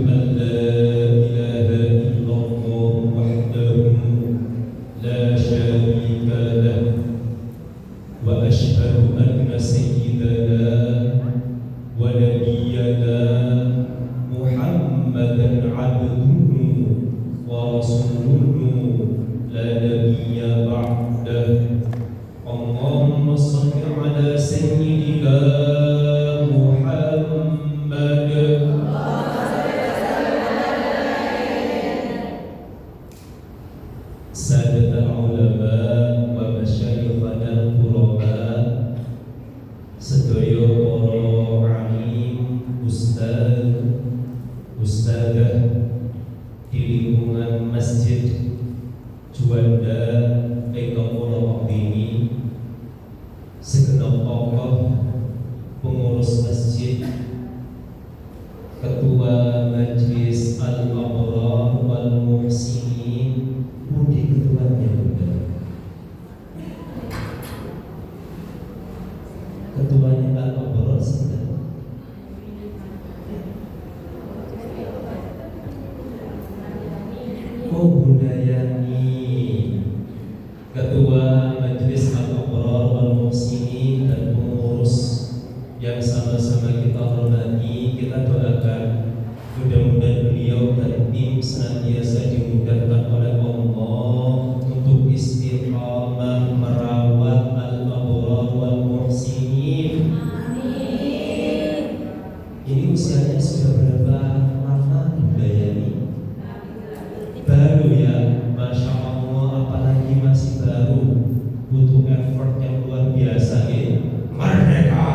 أن لا إله إلا الله وحده لا شريك له وأشهد أن سيدنا ونبينا محمدا عبده ورسوله لا نبي بعده. اللهم صل على سيدنا محمد. سادة العلماء ومشايخنا القرباء, sedaya para alim, ustaz, ustazah di lingkungan Masjid Juanda ingkang kula wekdini, segenap tokoh pengurus masjid, ketua Majelis Al-Abrar wal Muhsinin, pundi ketuanya Bunda? Ketuanya Al-Abrar sinten? Oh, Bunda Yani, Ketua Majelis Al-Abrar wal Muhsinin dan pengurus yang sama-sama kita hormati. Kita doakan mudah-mudahan beliau dan tim senantiasa dimudahkan oleh Allah untuk istiqamah merawat Al-Abrar wal Muhsinin. Amin. Ini usianya sudah berapa lama Bunda Yani? Baru ya, Masya Allah, apalagi masih baru, butuh effort yang luar biasa ya. Merdeka!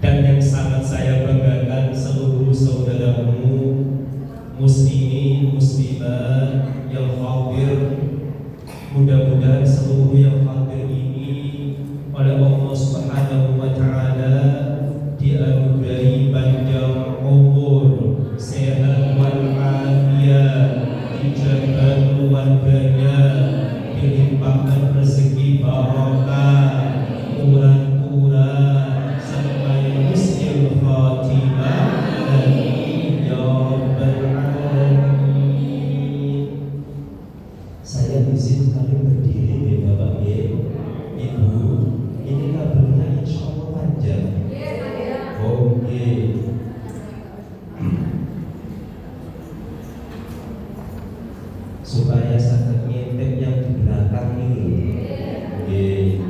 Dan yang sangat saya banggakan, seluruh saudaramu muslimin, muslimat yang hadir, mudah-mudahan seluruh yang hadir ini oleh Allah Subhanahu wa Ta'ala dianugerahi panjang umur, sehat walafiat, dijaga keluarganya, dilimpahkan rezeki barokah, urang-urang, sampai husnul khatimah. Amin ya rabbal alamin. Saya izin sekali berdiri ya Bapak ya, Ibu. Ini kabarnya insya Allah panjang. Oke. Supaya sangat ngintip yang di belakang ini. Oke.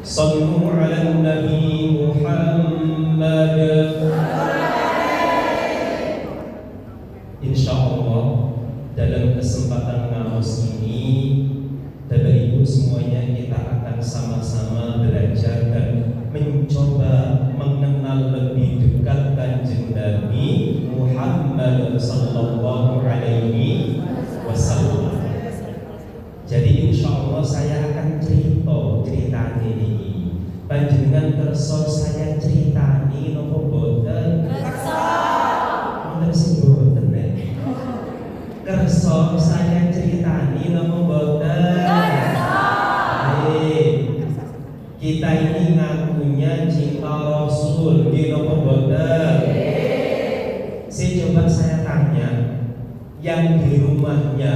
Sallu ala Nabi Muhammad. Insya Allah dalam kesempatan ngamus ini, Bapak Ibu semuanya, kita akan sama-sama belajar dan mencoba mengenal lebih dekat Kanjeng Nabi Muhammad sallallahu alaihi wasallam. Jadi insya Allah saya akan cerita ini. Panjenengan kersa saya ceritani nopo boten? Kersa. Boten sing boten nek. Kersa saya ceritani nopo boten? Kersa. Kita ini ngakunya cinta Rasul, di nopo boten? Coba saya tanya, yang di rumahnya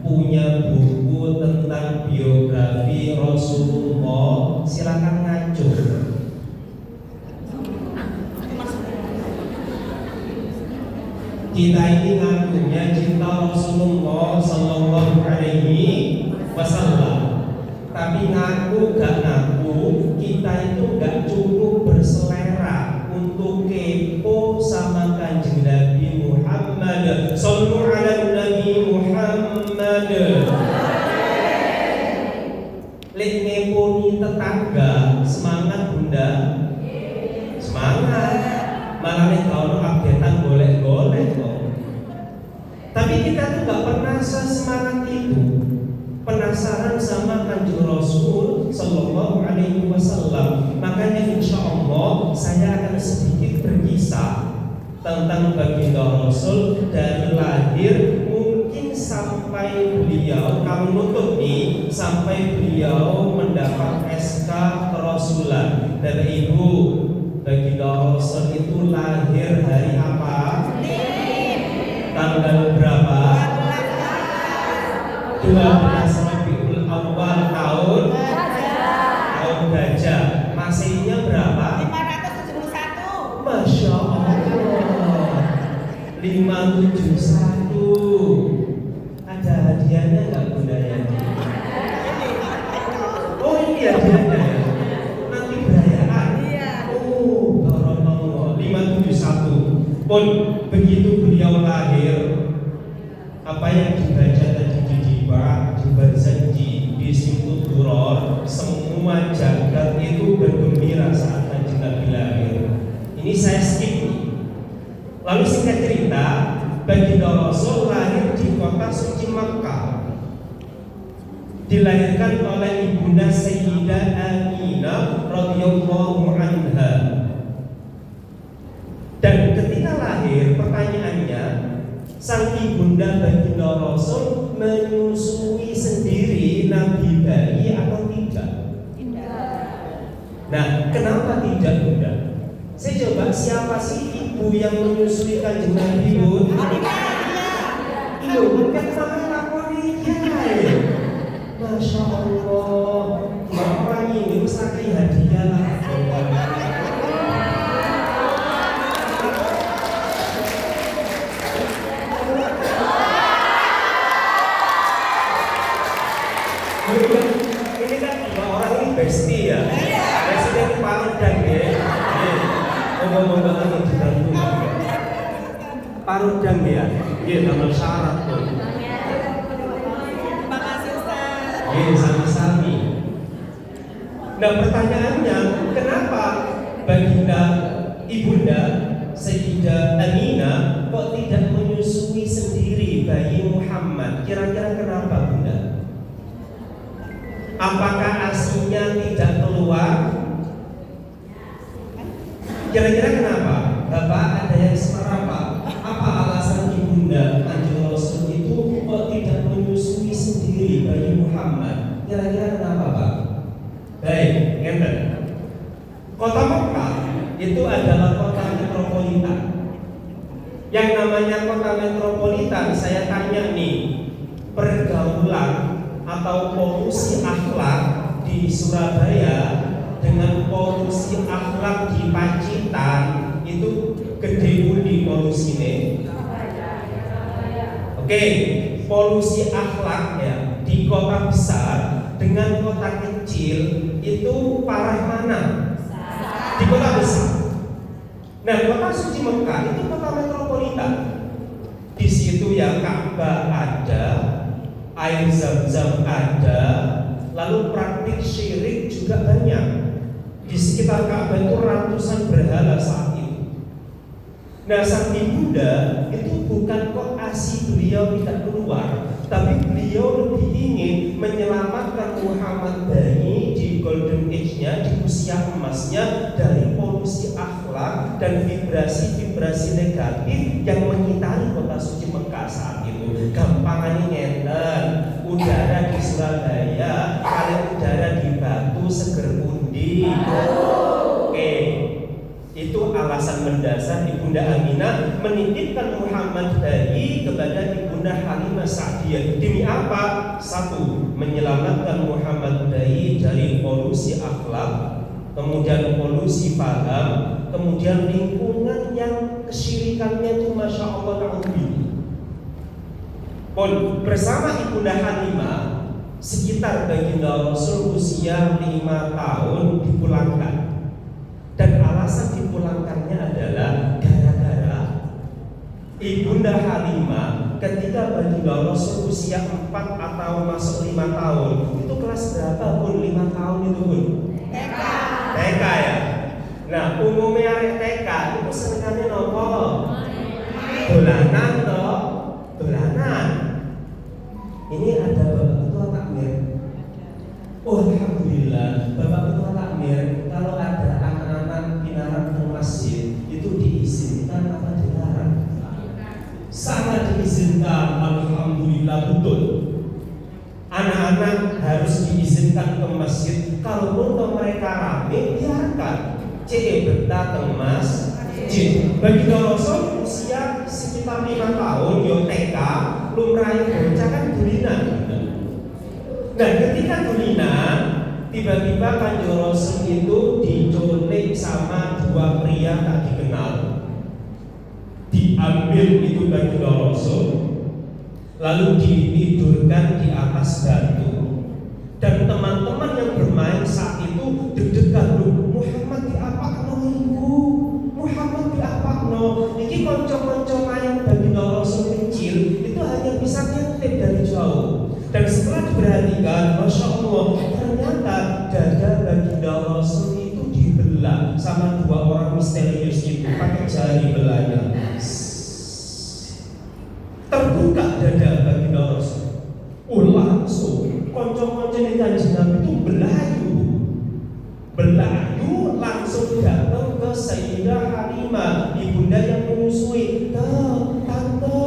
punya buku tentang biografi Rasulullah, silakan ngacu. Kita ini ngakunya cinta Rasulullah sallallahu alaihi wasallam, tapi ngaku gak ngaku, kita itu gak cukup berselera untuk kepo sama Kanjeng Nabi Muhammad. Sallu ala Nabi Muhammad. Lek ngeponi tetangga, semangat Bunda? Semangat. Malah nek kalau updatean golek-golek kok. Tapi kita tuh gak pernah sesemangat itu. Penasaran sama Kanjeng Rasul sallallahu alaihi wasallam. Makanya insya Allah saya akan sedikit berkisah tentang baginda Rasul dari lahir, mungkin sampai beliau, kami nutup nih sampai beliau mendapat SK kerasulan. Dan Ibu, baginda Rasul itu lahir hari apa? Tanggal berapa? 12 Rabiul Awal tahun Gajah. Masihnya berapa? 571. Masya Allah, 571. Ada hadiahnya nggak Bunda ya? Oh ini hadiahnya ya? Nanti perayaan? Oh, barakallah. 571. Pun begitu beliau lahir, apa yang dibaca tadi di Diba, di Barzanji, di Simtul Duror, semua jagat itu bergembira saat Kanjeng Nabi lahir. Ini saya skip nih. Lalu singkat cerita, baginda Rasul lahir di kota suci Makkah. Dilahirkan oleh ibunda Sayyidah Aminah radhiyallahu anha. Dan ketika lahir, pertanyaannya, sang ibunda baginda Rasul menyusui sendiri Nabi bayi atau tidak? Nah, kenapa tidak Bunda? Saya coba, siapa sih ibu yang menyusui Kanjeng Nabi, Bu? Loh, kan namanya Laponia ya. Masya Allah, orang ini mesti hadiah lah. Ini kan dua orang ini bestie ya. Presiden Parudang ya. Ngomong-ngomong lagi dibantu. Parudang ya. Iya, tambah syarat tuh. Terima kasih Ustaz. Iya, sami-sami. Nah, pertanyaannya, kenapa baginda ibunda Sayyidah Aminah kok tidak menyusui sendiri bayi Muhammad? Kira-kira kenapa Bunda? Apakah asinya tidak keluar? Kira-kira kenapa? Bapak ada yang semerapa? Apa alasan ibunda Kanjeng Rasul itu kok tidak menyusui sendiri bayi Muhammad? Kira-kira kenapa Pak? Baik, ngeten. Kota Makkah itu adalah kota metropolitan. Yang namanya kota metropolitan, saya tanya nih, pergaulan atau polusi akhlak di Surabaya dengan polusi akhlak di Pacitan itu gede budi polusinya. Oke, polusi akhlak ya di kota besar dengan kota kecil itu parah mana? Di kota besar. Nah, kota suci Mekah itu kota metropolitan. Di situ ya Ka'bah ada, air zam-zam ada, lalu praktik syirik juga banyak. Di sekitar Ka'bah itu ratusan berhala saat itu. Nah, sang ibunda itu bukan kok asi beliau tidak keluar, tapi beliau lebih ingin menyelamatkan Muhammad bayi di golden age-nya, di usia emasnya, dari polusi akhlak dan vibrasi-vibrasi negatif yang mengitari kota suci Mekah saat itu. Gampangannya ngeten, udara di Surabaya kali udara di Batu seger pundi. Oke, itu alasan mendasar ibunda Aminah menitipkan Muhammad bayi kepada ibunda Halimah Sa'diyah. Demi apa? Satu, menyelamatkan Muhammad bayi dari polusi akhlak, kemudian polusi paham, kemudian lingkungan yang kesyirikannya itu masya Allah ta'ala. Pun bersama ibunda Halimah sekitar baginda Rasul usia 5 tahun dipulangkan. Dan alasan dipulangkannya adalah gara-gara ibunda Halimah ketika baginda Rasul usia 4 atau masuk 5 tahun. Itu kelas berapa Pun? 5 tahun itu Pun? TK ya. Nah, umumnya TK itu senengannya nopo? Dolanan toh? Dolanan. Ini ada Bapak Ketua Takmir. Oh, alhamdulillah, Bapak Ketua Takmir, kalau ada anak-anak pinarak ke masjid itu diizinkan apa dilarang? Sangat diizinkan, alhamdulillah. Alhamdulillah betul. Anak-anak harus diizinkan ke masjid. Kalaupun mereka rame, biarkan. CE betah ke masjid. Bagi Rasul usia sekitar 5 tahun, yo TK, lumrahnya bocah kan dulinan. Nah, ketika dulinan, tiba-tiba Kanjeng Rasul itu diculik sama 2 pria tak dikenal. Diambil itu bagi Rasul, lalu ditidurkan di atas batu. Dan teman-teman yang bermain saat itu deg-degan, Muhammad diapakno iku? Muhammad diapakno? Iki konco-konco main bagi Rasul kecil itu hanya bisa ngintip dari jauh. Dan setelah diperhatikan, Masya Allah, ternyata dada baginda Rasul itu dibelah sama 2 orang misterius itu pakai jari belahnya. Terbuka dada baginda Rasul. Langsung konco-konco di Kanjeng Nabi itu belayu langsung datang ke Sayyidah Halimah, ibunda yang menyusui. Tante,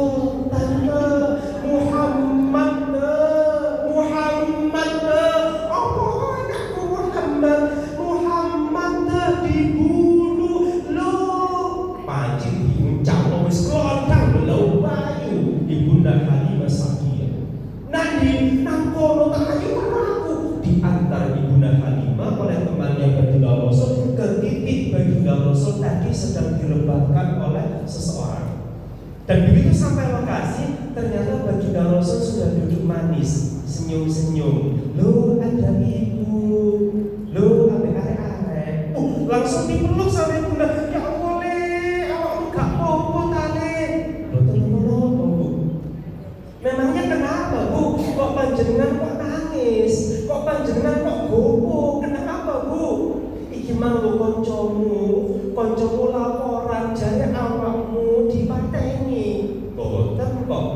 Muhammad dibunuh loh. Panjang diuncang wis kelonthang belum bayu ibunda Halimah Sa'diyah. Nadi nangkono tak ayu aku diantar ibunda Halimah oleh temannya baginda Rasul ke titik baginda Rasul tadi sedang direbahkan oleh seseorang. Dan begitu sampai lokasi, ternyata baginda Rasul sudah duduk manis, senyum-senyum. Loh, ada ibu. Loh, arek-arek. Langsung dipeluk sama ibunda. Ya Allah, awakmu gak apa-apa tale. Loh, Bu. Memangnya kenapa, Bu? Kok panjenengan kok nangis? Kok panjenengan kok gopo? Kenapa, Bu? Iki mang lho koncomu laporan jare awakmu dipateni. Boten kok.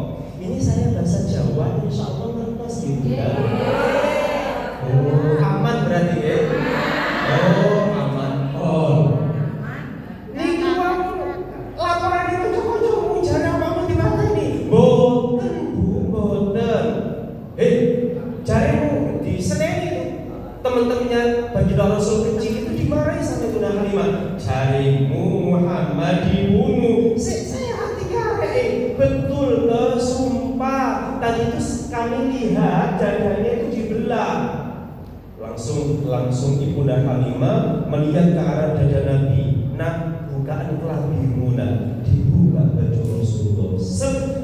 Ini saya bahasa Jawa, insyaallah ngertos gitu ya. Oh, aman berarti ya? Oh, aman. Oh. Niki wong laporan itu koncomu jare awakmu dipateni. Boten, Bu, boten. Jaremu diseneni teman-temannya baginda Rasul kecil itu dimarahi sama Bunda Halimah. Jarimu Muhammad dibunuh. Saya hatinya betul ke sumpah. Tadi itu kami lihat dadanya itu dibelah. Langsung ibunda Halimah melihat ke arah dada Nabi. Nah, bukaan kelabimu nak dibuka baju Rasulullah.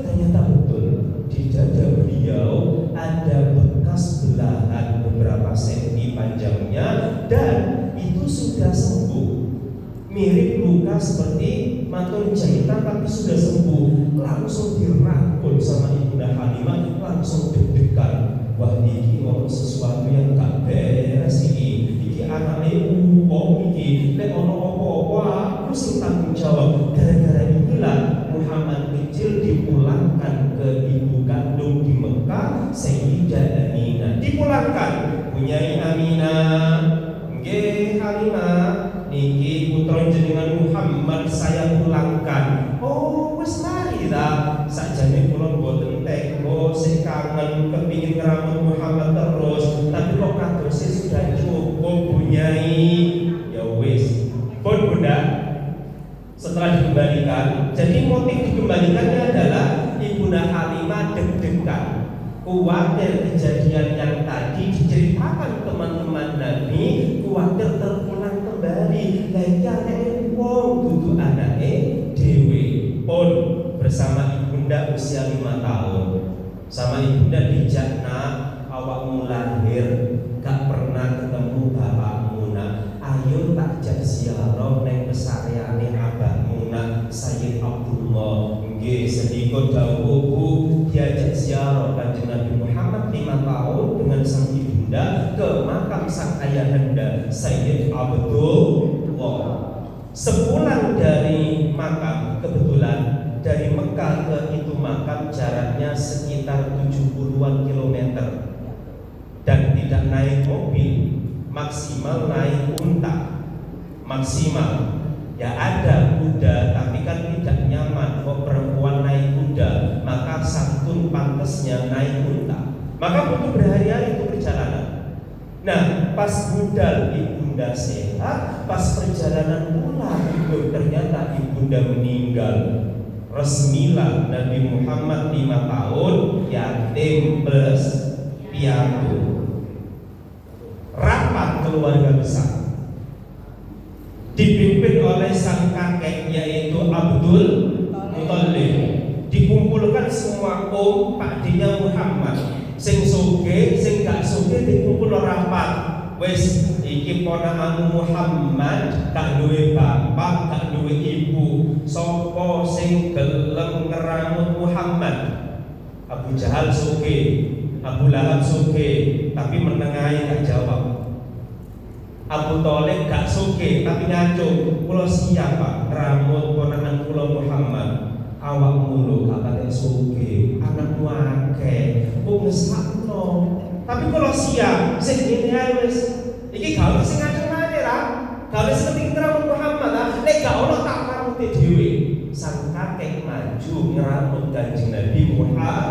Ternyata betul di dada beliau ada bekas belahan beberapa senti panjangnya dan itu sudah sembuh. Mirip luka seperti mantun jahitan tapi sudah sembuh. Langsung dirangkul sama ibunda Halimah, langsung deg-degan. Wah, ini ono sesuatu yang gak beres iki. Iki anake wong iki, nek ono apa-apa aku sing tanggung jawab. Gara-gara inilah Muhammad kecil dipulangkan ke ibu kandung di Mekah, Sayyidah Aminah. Dipulangkan, punyai Aminah. Nggih Halimah, niki putra jenengan Muhammad saya pulangkan. Oh, wis mari ta. Sakjane kula mboten tega, sik kangen kepingin ngramut Muhammad terus, tapi kok kadose sudah cukup punyai. Ya wis. Pun Bunda, setelah dikembalikan, jadi motif dikembalikannya adalah ibunda Halimah deg-degan, khawatir kejadian yang tadi diceritakan teman-teman Nabi, khawatir terulang kembali. Lagi anake wong dudu anake dhewe. Pun bersama ibunda usia 5 tahun, sama ibunda dijak, nak, awakmu lahir gak pernah ketemu bapakmu nak. Ayo tak jak ziarah neng pesareane abahmu nak, Sayyid Abdullah. Nggih, sedika dawuh Bu, diajak ziarah Kanjeng Nabi Muhammad 5 tahun dengan sang ibunda ke makam sang ayahanda Sayyid Abdullah. Sepulang dari makam, kebetulan dari Mekah ke itu makam jaraknya sekitar 70-an kilometer dan tidak naik mobil, maksimal naik unta, maksimal. Ya ada kuda tapi kan tidak nyaman. Kok perempuan naik kuda kuda, maka santun pantasnya naik unta. Maka butuh berhari-hari itu perjalanan. Nah, pas budal ibunda sehat, pas perjalanan pulang itu ternyata ibunda meninggal. Resmilah Nabi Muhammad 5 tahun yatim plus piatu. Rapat keluarga besar dipimpin oleh sang kakek yaitu Abdul Muthalib. Dikumpulkan semua pakdinya Muhammad, sing soge, sing gak soge dikumpul rapat. Wes iki ponakanmu Muhammad, gak duwe bapak, gak duwe ibu. Sopo sing gelem ngeramut Muhammad? Abu Jahal soge, Abu Lahab soge, tapi menengahi gak jawab. Abu Thalib gak soge, tapi ngaco. Kulo siapa? Ngeramut ponakan kulo Muhammad. Awak mulu kakak soge, anakmu akeh, kok ngesakno. Tapi kalau siap, sing ngene ae wis. Iki gawe sing ngajeng maneh ra. Gawe sing penting ngramut Muhammad ah. Nek gak ono tak ramute dhewe. Sang kakek maju ngramut Kanjeng Nabi Muhammad.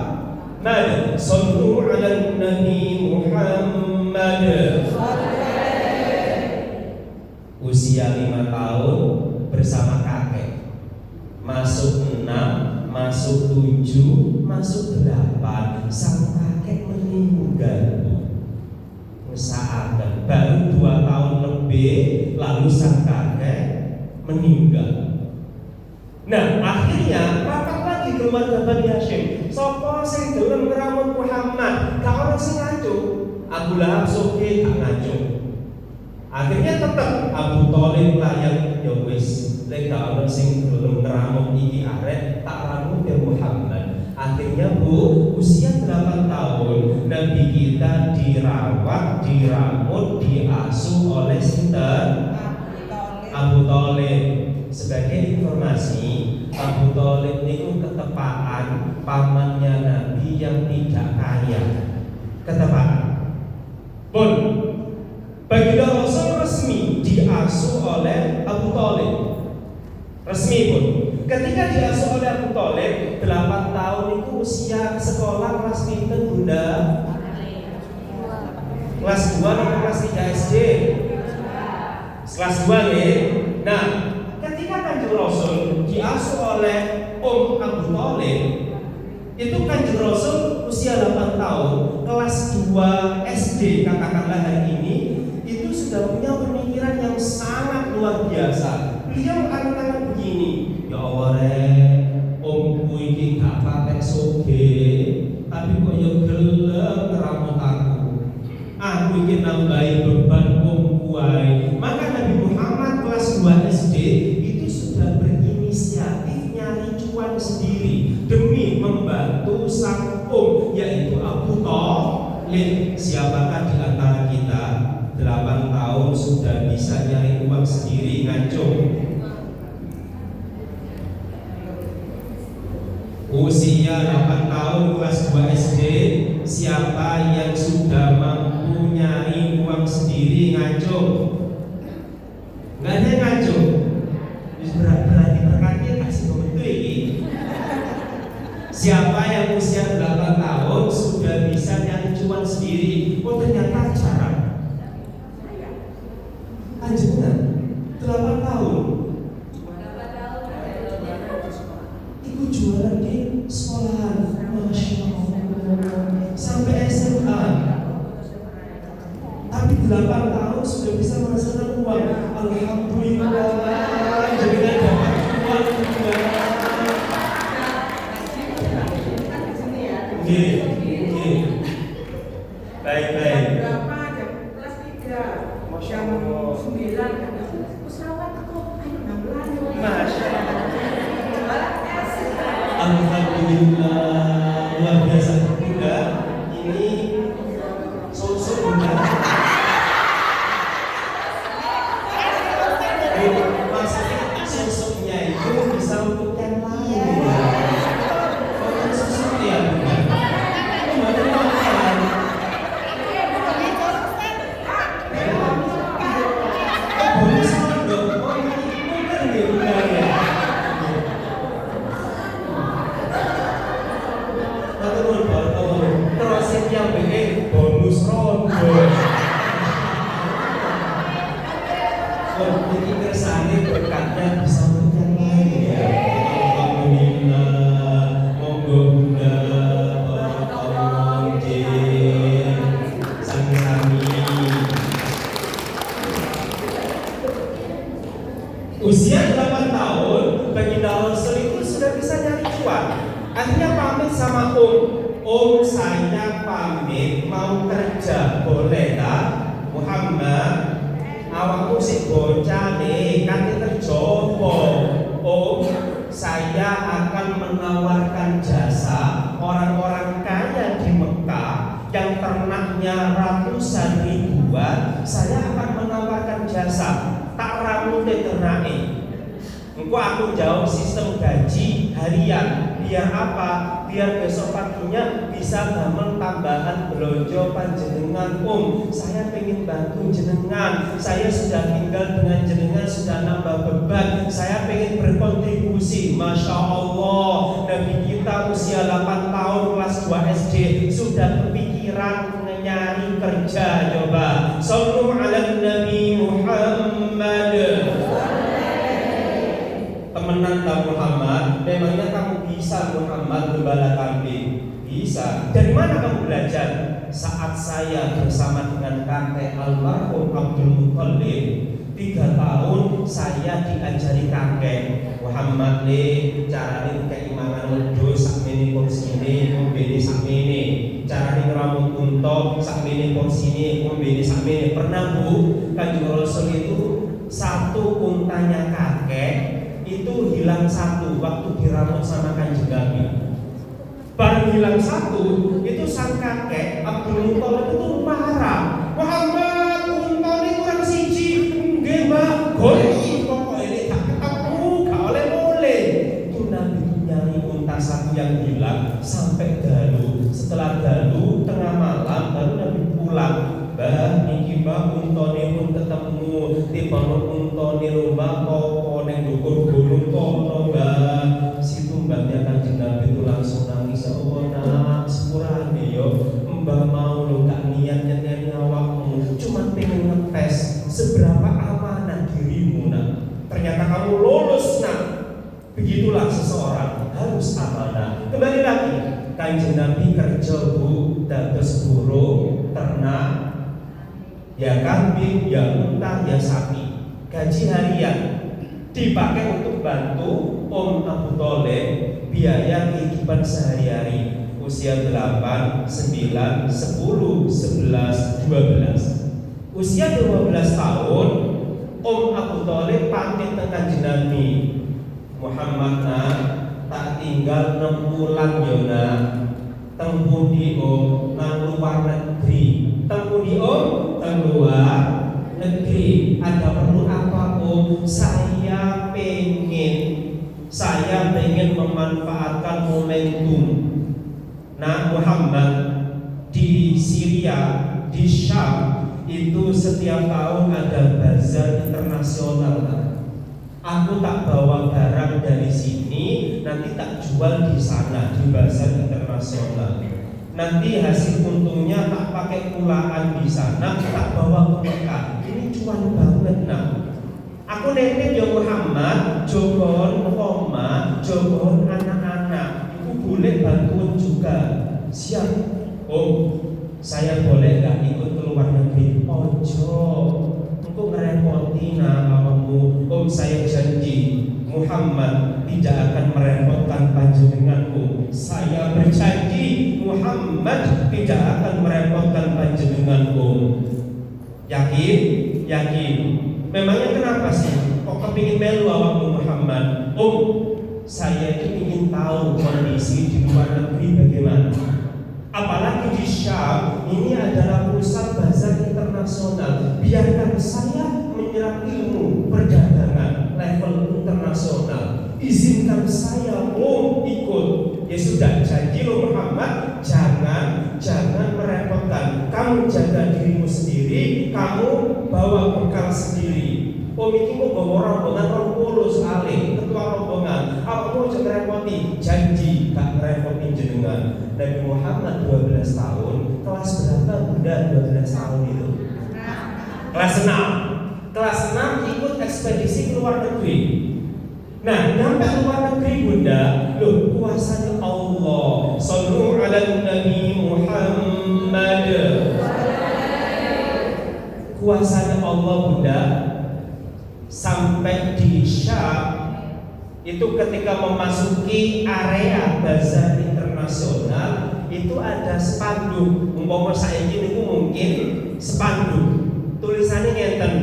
Sallu ala Nabi Muhammad. Usia 5 tahun bersama kakek. Masuk 6, masuk 7, masuk 8. Sang kakek meninggal. Ngesaaken baru 2 tahun lebih lalu sang kakek meninggal. Nah, akhirnya rapat lagi keluarga Bani Hashim. Sopo sing gelem ngramut Muhammad, gak ono sing ngaco. Abu Lahab soge gak ngaco. Akhirnya tetap Abu Thalib lah yang ya wis lek gak ono sing gelem ngramut iki arek tak ramut ya Muhammad. Akhirnya usia 8 tahun Nabi kita dirawat, diramut, diasuh oleh sinten? Abu Thalib. Sebagai informasi, Abu Thalib itu ketepaan pamannya Nabi yang tidak kaya. Ketepaan. Pun baginda Rasul resmi diasuh oleh Abu Thalib. Resmi pun. Ketika diasuh oleh Abu Thalib 8 tahun itu usia sekolah kelas pinten Bunda? Kelas 2 atau kelas 3 SD? Kelas 2 nih. Nah, ketika Kanjeng Rasul diasuh oleh Abu Thalib, itu Kanjeng Rasul usia 8 tahun, kelas 2 SD katakanlah hari ini, itu sudah punya pemikiran yang sangat luar biasa. Beliau anak-anak begini, ya Allah omku iki gak patek soge, tapi kok ya gelem ngeramut aku. Aku iki nambahi beban omku wae. Maka Nabi Muhammad kelas 2 SD itu sudah berinisiatif nyari cuan sendiri demi membantu sang yaitu Abu Thalib. Siapakah di antara kita 8 tahun sudah bisa nyari uang sendiri ngaco? Usia 8 tahun kelas 2 SD, siapa yang sudah mampu nyari uang sendiri ngaco? Nggak ada yang ngaco. Berarti berkatnya kasih betul ini. Siapa yang usia 8 tahun sudah bisa nyari cuan sendiri? Oh ternyata cara. Anjungan 8 tahun. Ibu jualan di sekolahan, Masya Allah, sampai SMA. Tapi 8 tahun sudah bisa menghasilkan uang. Alhamdulillah, jadi dapat uang juga. Baik. Berapa jam kelas 3? Jam 9 ada pesawat kok ayo 16. Masya Allah. Alhamdulillah, luar biasa. Bunda, ini sosok Bunda. Maksudnya sosoknya itu bisa untuk yang lain. Bukan sosoknya Bunda. Jadi kersane berkatnya bisa yang lain ya. Alhamdulillah, monggo Bunda, barakallahu sami-sami. Usia 8 tahun baginda Rasul itu sudah bisa nyari cuan. Akhirnya pamit sama Om saya pamit mau kerja, boleh tak? Muhammad, awakmu sik bocah nih, kan kerja apa? Om, saya akan menawarkan jasa orang-orang kaya di Mekah yang ternaknya ratusan ribuan. Saya akan menawarkan jasa, tak ramu ternake. Engko aku jawab sistem gaji harian. Biar apa? Biar besok paginya bisa damel tambahan belanja panjenengan. Saya pengen bantu jenengan. Saya sudah tinggal dengan jenengan, sudah nambah beban. Saya pengen berkontribusi. Masya Allah, Nabi kita usia 8 tahun kelas 2 SD sudah kepikiran nyari kerja. Coba sallu ala Nabi Muhammad. Temenan tak Muhammad, memangnya kamu bisa Muhammad gembala kambing? Bisa. Dari mana kamu belajar? Saat saya bersama dengan kakek almarhum Abdul Muthalib 3 tahun saya diajari kakek Muhammad le carane keimanan wedhus sakmene porsine ngombene sakmene, carane ngramut unta sakmene porsine ngombene sakmene. Pernah Bu, Kanjeng Rasul itu satu untanya kakek itu hilang satu waktu diramut sama Kanjeng Nabi. Baru hilang satu, itu sang kakek Abdul Muthalib itu marah. Muhammad, untane kurang siji, nggih Mbak. Goleki pokoke nek tak ketemu gak oleh-oleh. Itu Nabi nyari unta satu yang hilang sampai dalu. Setelah dalu tengah malam baru Nabi pulang. Mbah, niki Mbak untane pun ketemu. Tiba-tiba untane Mbak kok neng dukur gunung kono Mbak. Situ Mbaknya Kanjeng Nabi itu langsung nangis. Ya Allah nak, sepurane yo Mbak mau lo gak niat nyeteni awakmu, cuma pengen ngetes seberapa amanah dirimu nak. Ternyata kamu lulus nak. Begitulah seseorang harus amanah. Kembali lagi, Kanjeng Nabi kerja Bu, dados burung, ternak, ya kambing, ya unta, ya sapi. Gaji harian dipakai untuk bantu Om Abu Thalib biaya kehidupan sehari-hari. Usia 8, 9, 10, 11, 12. Usia 12 tahun Om Abu Thalib pamit ke Kanjeng Nabi. Muhammad nak, tak tinggal 6 bulan yo nak. Teng pundi Om? Nang luar negeri. Teng pundi Om? Teng luar negeri. Ada perlu apa Om? Saya pengen memanfaatkan momentum. Nah Muhammad, di Syria, di Syam itu setiap tahun ada bazar internasional. Aku tak bawa barang dari sini, nanti tak jual di sana di bazar internasional. Nanti hasil untungnya tak pakai pulaan di sana, tak bawa ke Mekah. Ini cuan banget nak. Aku nitip ya Muhammad, jogon oma, jogon anak-anak. Ibu boleh bantuan juga. Siap. Saya boleh gak ikut ke luar negeri? Ojo, untuk merepoti namamu. Saya janji Muhammad tidak akan merepotkan panjenenganku. Saya berjanji Muhammad tidak akan merepotkan panjenenganku. Yakin? Yakin. Memangnya kenapa sih kok kepingin melu awakmu Muhammad? Saya itu ingin tahu kondisi di luar negeri bagaimana. Apalagi di Syam, ini adalah pusat bazar internasional. Biarkan saya menyerap ilmu perdagangan level internasional. Izinkan saya ikut. Ya sudah, janji lo Muhammad, jangan merepotkan. Kamu jaga dirimu sendiri, kamu bawa bekal sendiri. Iki mau bawa rombongan 20 sekali, ketua rombongan. Apa mau merepoti? Janji gak merepoti jenengan. Nabi Muhammad 12 tahun, kelas berapa Bunda 12 tahun itu? Kelas 6. kelas 6 ikut ekspedisi ke luar negeri. Nah, nyampe luar negeri Bunda, loh kuasanya Allah. Shallu ala Nabi Muhammad. Kuasanya Allah Bunda sampai di Syam itu ketika memasuki area bazar internasional itu ada spanduk. Umpama saiki niku mungkin spanduk tulisannya ngeten,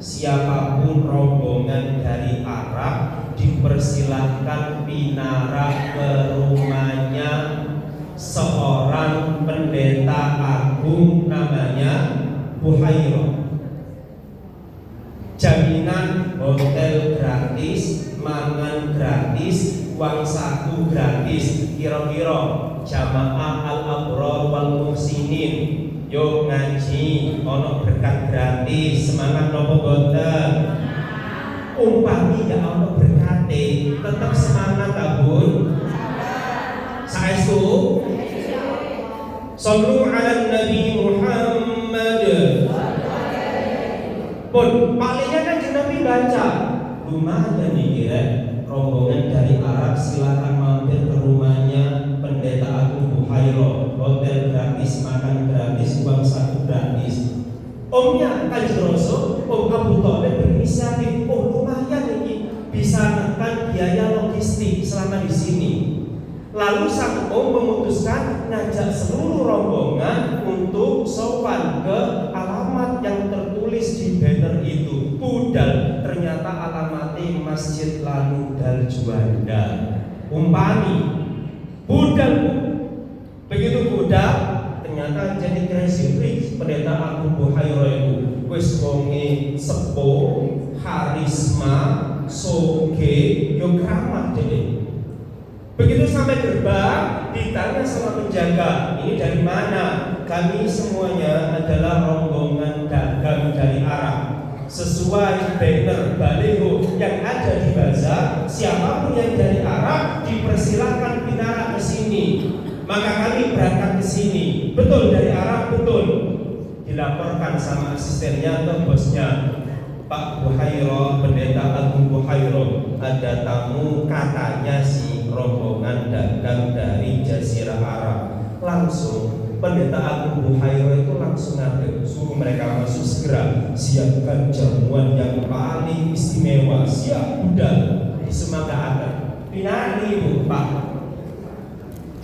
siapapun rombongan dari Arab dipersilahkan pinara ke rumahnya seorang pendeta agung namanya Buhairah. Jaminan hotel gratis, mangan gratis, uang saku gratis. Kira-kira jamaah al-abrar wal muhsinin yo ngaji ono berkat gratis, semangat nopo boten? Umpami ya ono berkate, tetap semangat abun. Saestu Shallu ala Nabi Muhammad. Pun palingnya kan Nabi baca lumayan nih ya, rombongan dari Arab silakan mampir ke rumahnya pendeta agung Buhairah, hotel gratis, makan gratis, uang saku gratis. Omnya Kanjeng Rasul, Om Abu Thalib berinisiatif, oh lumayan ini bisa menekan biaya logistik selama di sini. Lalu sang Om memutuskan ngajak seluruh rombongan untuk sowan ke alamat yang tertulis di banner itu. Budal, ternyata alamatnya Masjid Lanudal Juanda. Umpami budal, begitu budal ternyata jadi crazy rich. Pendeta Agung Buhairah itu wis wonge sepuh, harisma, soge, yo keramat jadi. Begitu sampai gerbang, ditanya sama penjaga, ini dari mana? Kami semuanya adalah rombongan dagang dari Arab. Sesuai banner baliho yang ada di bazar, siapapun yang dari Arab dipersilakan pinara ke sini. Maka kami berangkat ke sini. Betul dari Arab, betul. Dilaporkan sama asistennya atau bosnya. Pak Buhairah, pendeta Agung Buhairah, ada tamu katanya si rombongan dagang dari Jazirah Arab. Langsung pendeta Agung Buhairah itu langsung ngambil, suruh mereka masuk segera, siapkan jamuan yang paling istimewa, siap budal, disemanggakan. Pinari ibu Pak.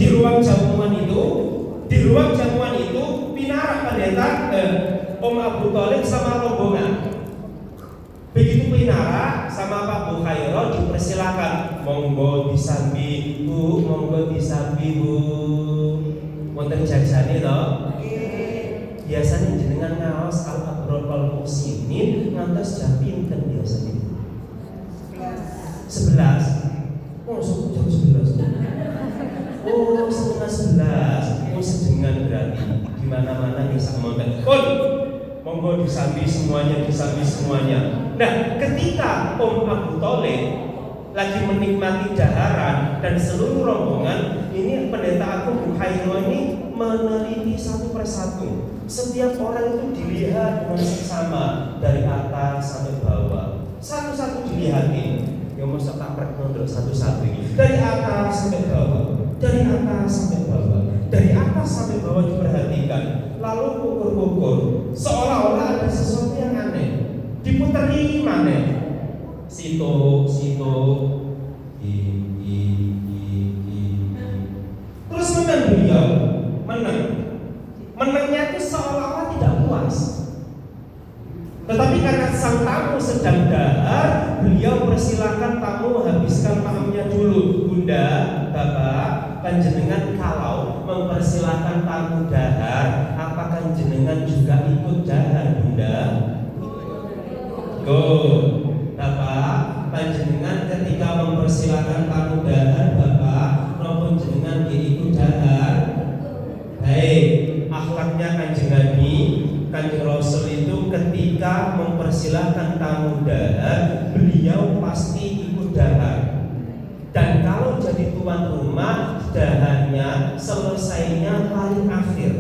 Di ruang jamuan itu pinara pendeta Om Abu Thalib sama rombongan. Begitu pinara sama Pak Buhairah dipersilakan, monggo disambi Bu, monggo disambi Bu. Wonten jajane to? Biasanya jenengan ngaos al-abrar wal muhsinin ngantos jam pinten biasanya? 11. Oh, jam 11. Oh, setengah 11. Oh, sedengan berarti di mana-mana nih samonten. Monggo disambi semuanya. Nah, ketika Om Abu Thalib lagi menikmati daharan dan seluruh rombongan, ini pendeta Agung Buhairah ini meneliti satu persatu. Setiap orang itu dilihat dengan seksama dari atas sampai bawah. Satu-satu dilihatin. Ya mau tak untuk satu-satu ini. Dari atas sampai bawah. Dari atas sampai bawah. Dari atas sampai bawah diperhatikan. Lalu ukur-ukur, seolah-olah ada sesuatu yang aneh. Diputeri mana? Situ. Terus menang beliau, menangnya itu seolah-olah tidak puas. Tetapi karena sang tamu sedang dahar, beliau persilakan tamu habiskan malamnya dulu. Bunda, Bapak, panjenengan kalau mempersilahkan tamu dahar, apakah jenengan juga ikut dahar, Bunda? Bapak, panjenengan ketika mempersilahkan tamu dahar, Bapak, maupun jenengan ikut dahar. Baik, akhlaknya Kanjeng Nabi, Kanjeng Rasul itu ketika mempersilahkan tamu dahar, beliau pasti ikut dahar. Dan kalau jadi tuan rumah, daharnya selesainya paling akhir.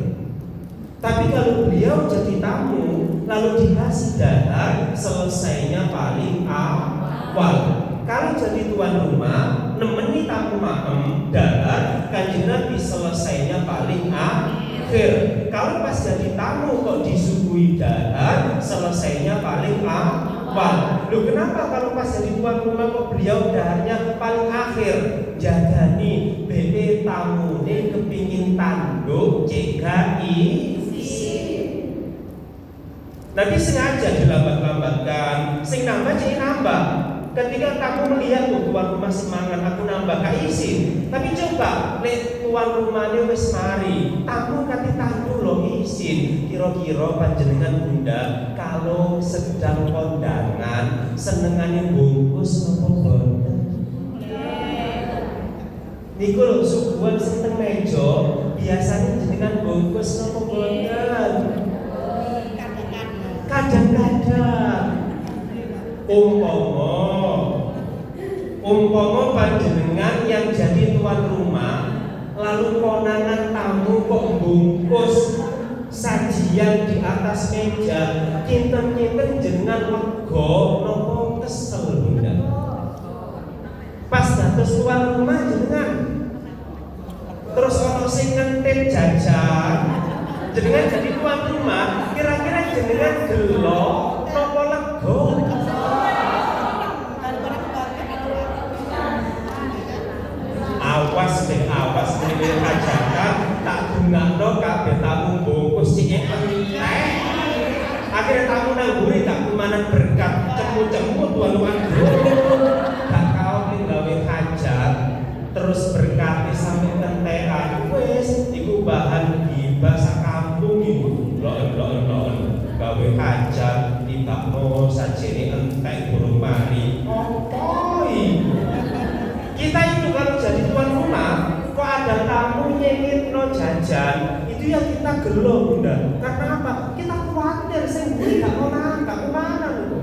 Tapi kalau beliau jadi tamu, lalu dikasih dahar selesainya paling awal. Kalau jadi tuan rumah nemeni tamu maem dahar, Kanjeng Nabi selesainya paling akhir. Kalau pas jadi tamu kok disuguhi dahar, selesainya paling awal. Loh, kenapa kalau pas jadi tuan rumah kok beliau daharnya paling akhir? Jagani bebe tamune kepingin tanduk CKI. Nabi sengaja dilambat-lambatkan, sing nambah jadi nambah. Ketika kamu melihat tuan rumah semangat, aku nambah gak izin. Tapi coba lek tuan rumahnya wis mari, tamu kate tandu lo izin. Kira-kira panjenengan bunda kalau sedang kondangan senengane bungkus napa boten? Niku lho suguhan sing teng meja biasanya jenengan bungkus napa boten? Kadang-kadang umpama panjenengan yang jadi tuan rumah lalu konangan tamu kok bungkus sajian di atas meja, kinten-kinten jenengan lega nopo kesel bunda. Pas dados tuan rumah jenengan terus ono sing ngentip jajan, jenengan jadi tuan rumah, kira-kira jenengan gelo nopo lega? Awas dhewe hajatan tak dungakno kabeh tamu bungkus sing entek. Akhirnya tamu nang mburi gak kumanan berkat, cemu-cemu tuan-tuan. Gak kau gawe hajat terus berkati sampe entekan. Wis iku bahan gibah sak kampung iku. Lon gawe hajat ditakno sajene entek burung mari. Opo iki? Kita itu kalau jadi tuan rumah, kok ada tamu nyengitno jajan, itu yang kita gelo bunda. Karena apa? Kita khawatir sendiri gak kumanan itu.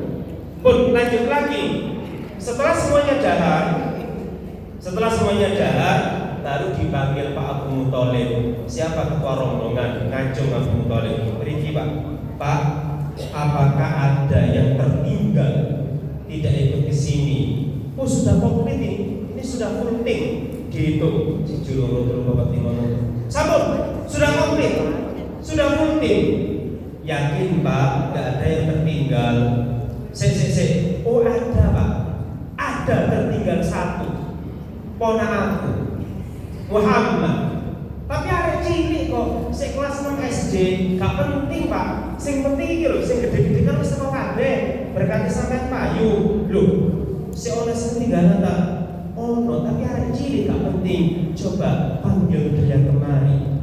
Pun lanjut lagi. Setelah semuanya dahar, baru dipanggil Pak Abu Muthalib. Siapa ketua rombongan? Ngajung Abu Muthalib. Pergi Pak, apakah ada yang tertinggal tidak ikut ke sini? Oh sudah komplit ini. Ini sudah full ting dihitung jujur bapak timono. Sampun sudah komplit, sudah full ting. Yakin Pak, nggak ada yang tertinggal. Oh ada Pak, ada tertinggal satu. Ponakanku Muhammad. Tapi ada cilik kok, kelas 6 SD, gak penting Pak. Sing penting iki lho, sing gede-gede kan wis teko kabeh. Berkati sampean payu. Lho, si ana sing ketinggalan tak? No, tapi arek cilik gak penting. Coba panggil dia kemari.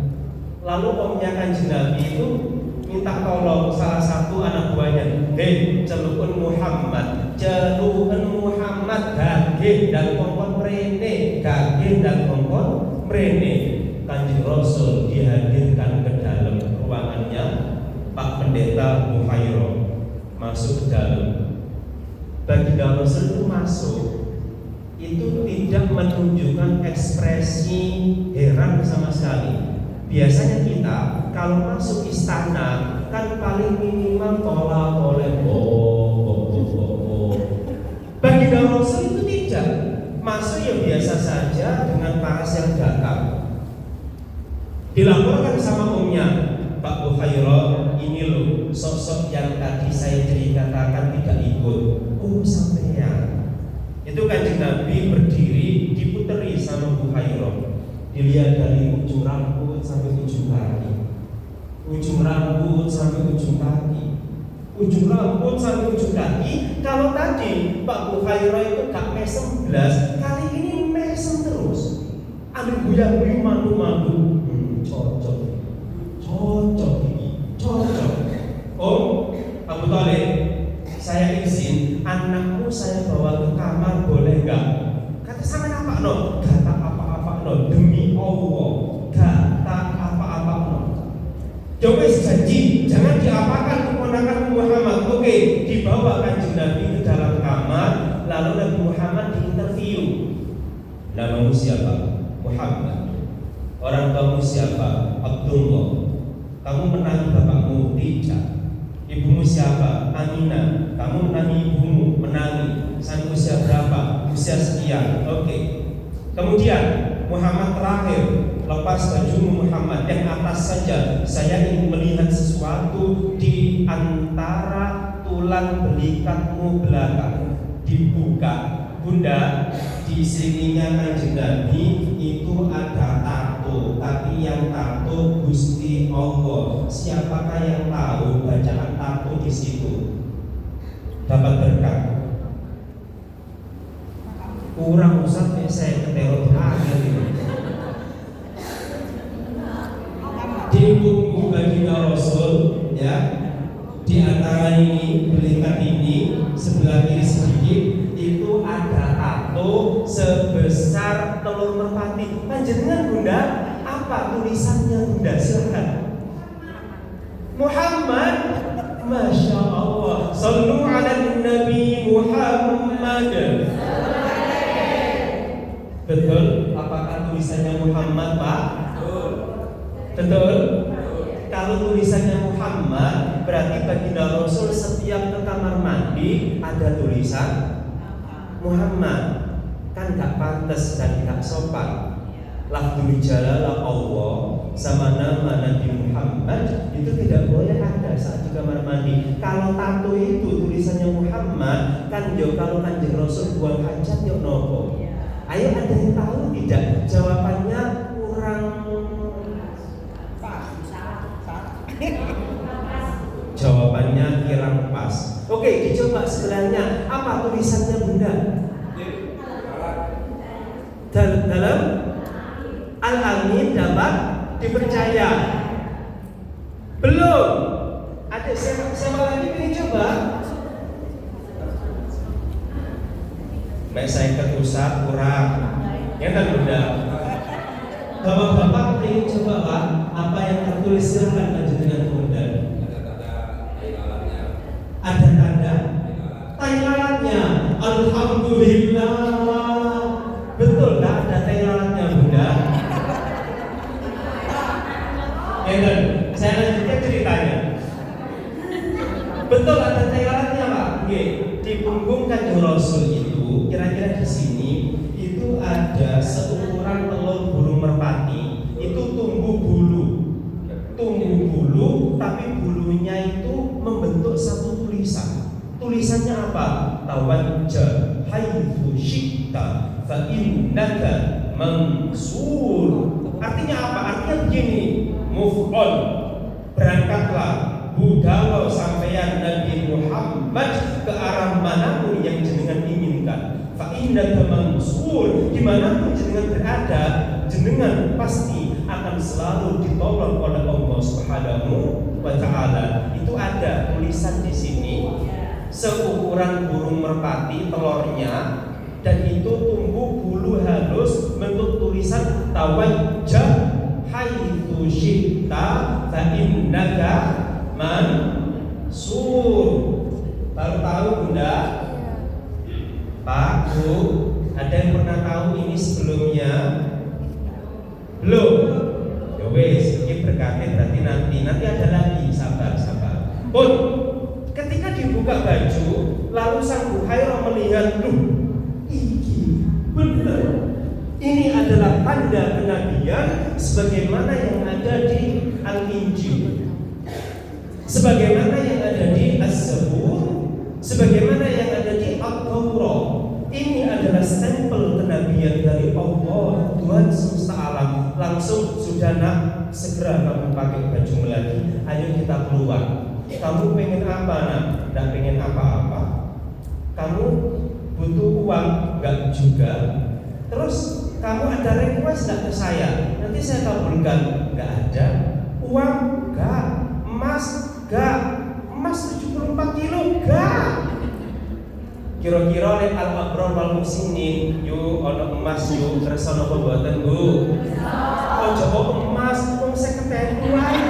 Lalu omnya Kanjeng Nabi itu minta tolong salah satu anak buahnya. Celukun Muhammad, gagih dan kongkon mrene, gagih dan kongkon mrene. Kanjeng Rasul dihadirkan ke dalam ruangannya. Pak Pendeta Buhairo masuk ke dalam. Baginda Rasul itu masuk, itu tidak menunjukkan ekspresi heran sama sekali. Biasanya kita kalau masuk istana kan paling minimal tolak oleh Baginda Rasul itu tidak masuk yang biasa saja dengan paras yang datang. Dilaporkan sama umnya, Pak Buhairo, ini loh sosok yang tadi saya ceritakan tidak ikut. Oh sampean. Itu Kanjeng Nabi berdiri diputeri sama Buhairo. Dilihat dari ujung rambut sampai ujung kaki. Ujung rambut sampai ujung kaki. Ujung rambut sampai ujung kaki. Kalau tadi Pak Buhairo itu gak mesem belas, kali ini mesem terus. Ambil guyang-guyang mandu-mandu. Cocok ini. Om Abu Thalib, saya izin anakmu saya bawa ke kamar boleh enggak? Kata sama apa no? Kata apa-apa no, demi Allah. Kata apa-apa no. Coba janji jangan diapakan keponakan Muhammad. Oke, dibawa Kanjeng Nabi ke dalam kamar, lalu Nabi Muhammad diinterview. Namamu siapa? Muhammad. Orang kamu siapa? Abdullah. Kamu menangi bapakmu? Tidak. Ibumu siapa? Aminah. Kamu menangi ibumu, menangi. Sampai usia berapa? Usia sekian. Oke. Kemudian Muhammad terakhir, lepas bajumu Muhammad, yang atas saja. Saya ingin melihat sesuatu di antara tulang belikatmu belakang. Dibuka. Bunda, di sininya Kanjeng Nabi itu ada tato, tapi yang tato Gusti Allah. Siapakah yang tahu bacaan tato di situ? Dapat berkah. Kurang usah saya keterot aja gitu. Di punggung baginda Rasul, ya, di antara ini belikat ini sebelah kiri sedikit itu ada tato sebesar telur merpati. Panjenengan Bunda, apa tulisannya Bunda? Silakan. Muhammad. Masya Allah. Sallu ala Nabi Muhammad. Betul? Apakah tulisannya Muhammad, Pak? Betul? Kalau tulisannya Muhammad, berarti baginda Rasul setiap ke kamar mandi ada tulisan Muhammad. Kan gak pantas dan gak sopan. Lafzul jalalah Allah sama nama Nabi Muhammad itu tidak boleh ada saat di kamar mandi. Kalau tato itu tulisannya Muhammad, kan yo kalau Kanjeng Rasul buang hajat yo nopo. Ayo, ada yang tahu tidak? Jawabannya kurang. Jawabannya kurang pas. Oke, dicoba sebelahnya. Apa tulisannya Bunda? Dalam Al-Amin dapat dipercaya. Belum. Ada siapa lagi ingin coba? Baik, saya ke pusat kurang. Ya kan Bunda? Bapak-bapak ingin coba Pak, apa yang tertulis? Silahkan lanjut dengan Bunda. Ada tanda tailalatnya. Alhamdulillah. Betul tak ada tailalatnya Bunda? Ya kan? Saya lanjutkan ceritanya. Betul ada tailalatnya Pak. Oke. Di punggung Kanjeng Rasul itu kira-kira di sini itu ada seukuran telur burung merpati. Itu tumbuh bulu, tapi bulunya itu membentuk satu tulisan. Tulisannya apa? Tawajjah haitsu syi'ta fa innaka mansur. Artinya apa? Artinya begini, move on, berangkatlah, budal sampeyan Nabi Muhammad ke arah manapun yang jenengan inginkan. Fa innaka mansur, dimanapun jenengan berada, jenengan pasti akan selalu ditolong oleh Allah Subhanahu wa Ta'ala. Itu ada tulisan di sini, seukuran burung merpati telurnya, dan itu tumbuh bulu halus bentuk tulisan tawajjah haitsu syi'ta fa innaka mansur. Tahu Bunda? Pak, Bu, ada yang pernah tahu ini sebelumnya? Belum? Ya wes, ini berkatnya berarti nanti ada lagi, sabar. Pun, ketika dibuka baju, lalu sang Buhairah melihat, ini benar. Ini adalah tanda kenabian sebagaimana yang ada di Al-Injil, sebagaimana yang ada di Az-Zabur, sebagaimana yang ada di At-Taurat. Ini adalah stempel kenabian dari Allah Tuhan semesta alam. Langsung sudah nak, segera kamu pakai baju lagi. Ayo kita keluar. Kamu pengen apa nak? Tidak pengen apa-apa. Kamu butuh uang? Enggak juga. Terus kamu ada request enggak ke saya? Nanti saya kabulkan. Enggak ada. Uang? Enggak. Emas? Enggak. Emas 74 kilo? Enggak. Kira-kira oleh al-abrar wal muhsinin, yuk ono emas yuk kersa napa mboten Bu? Ojo kok emas, wong 50.000 wae.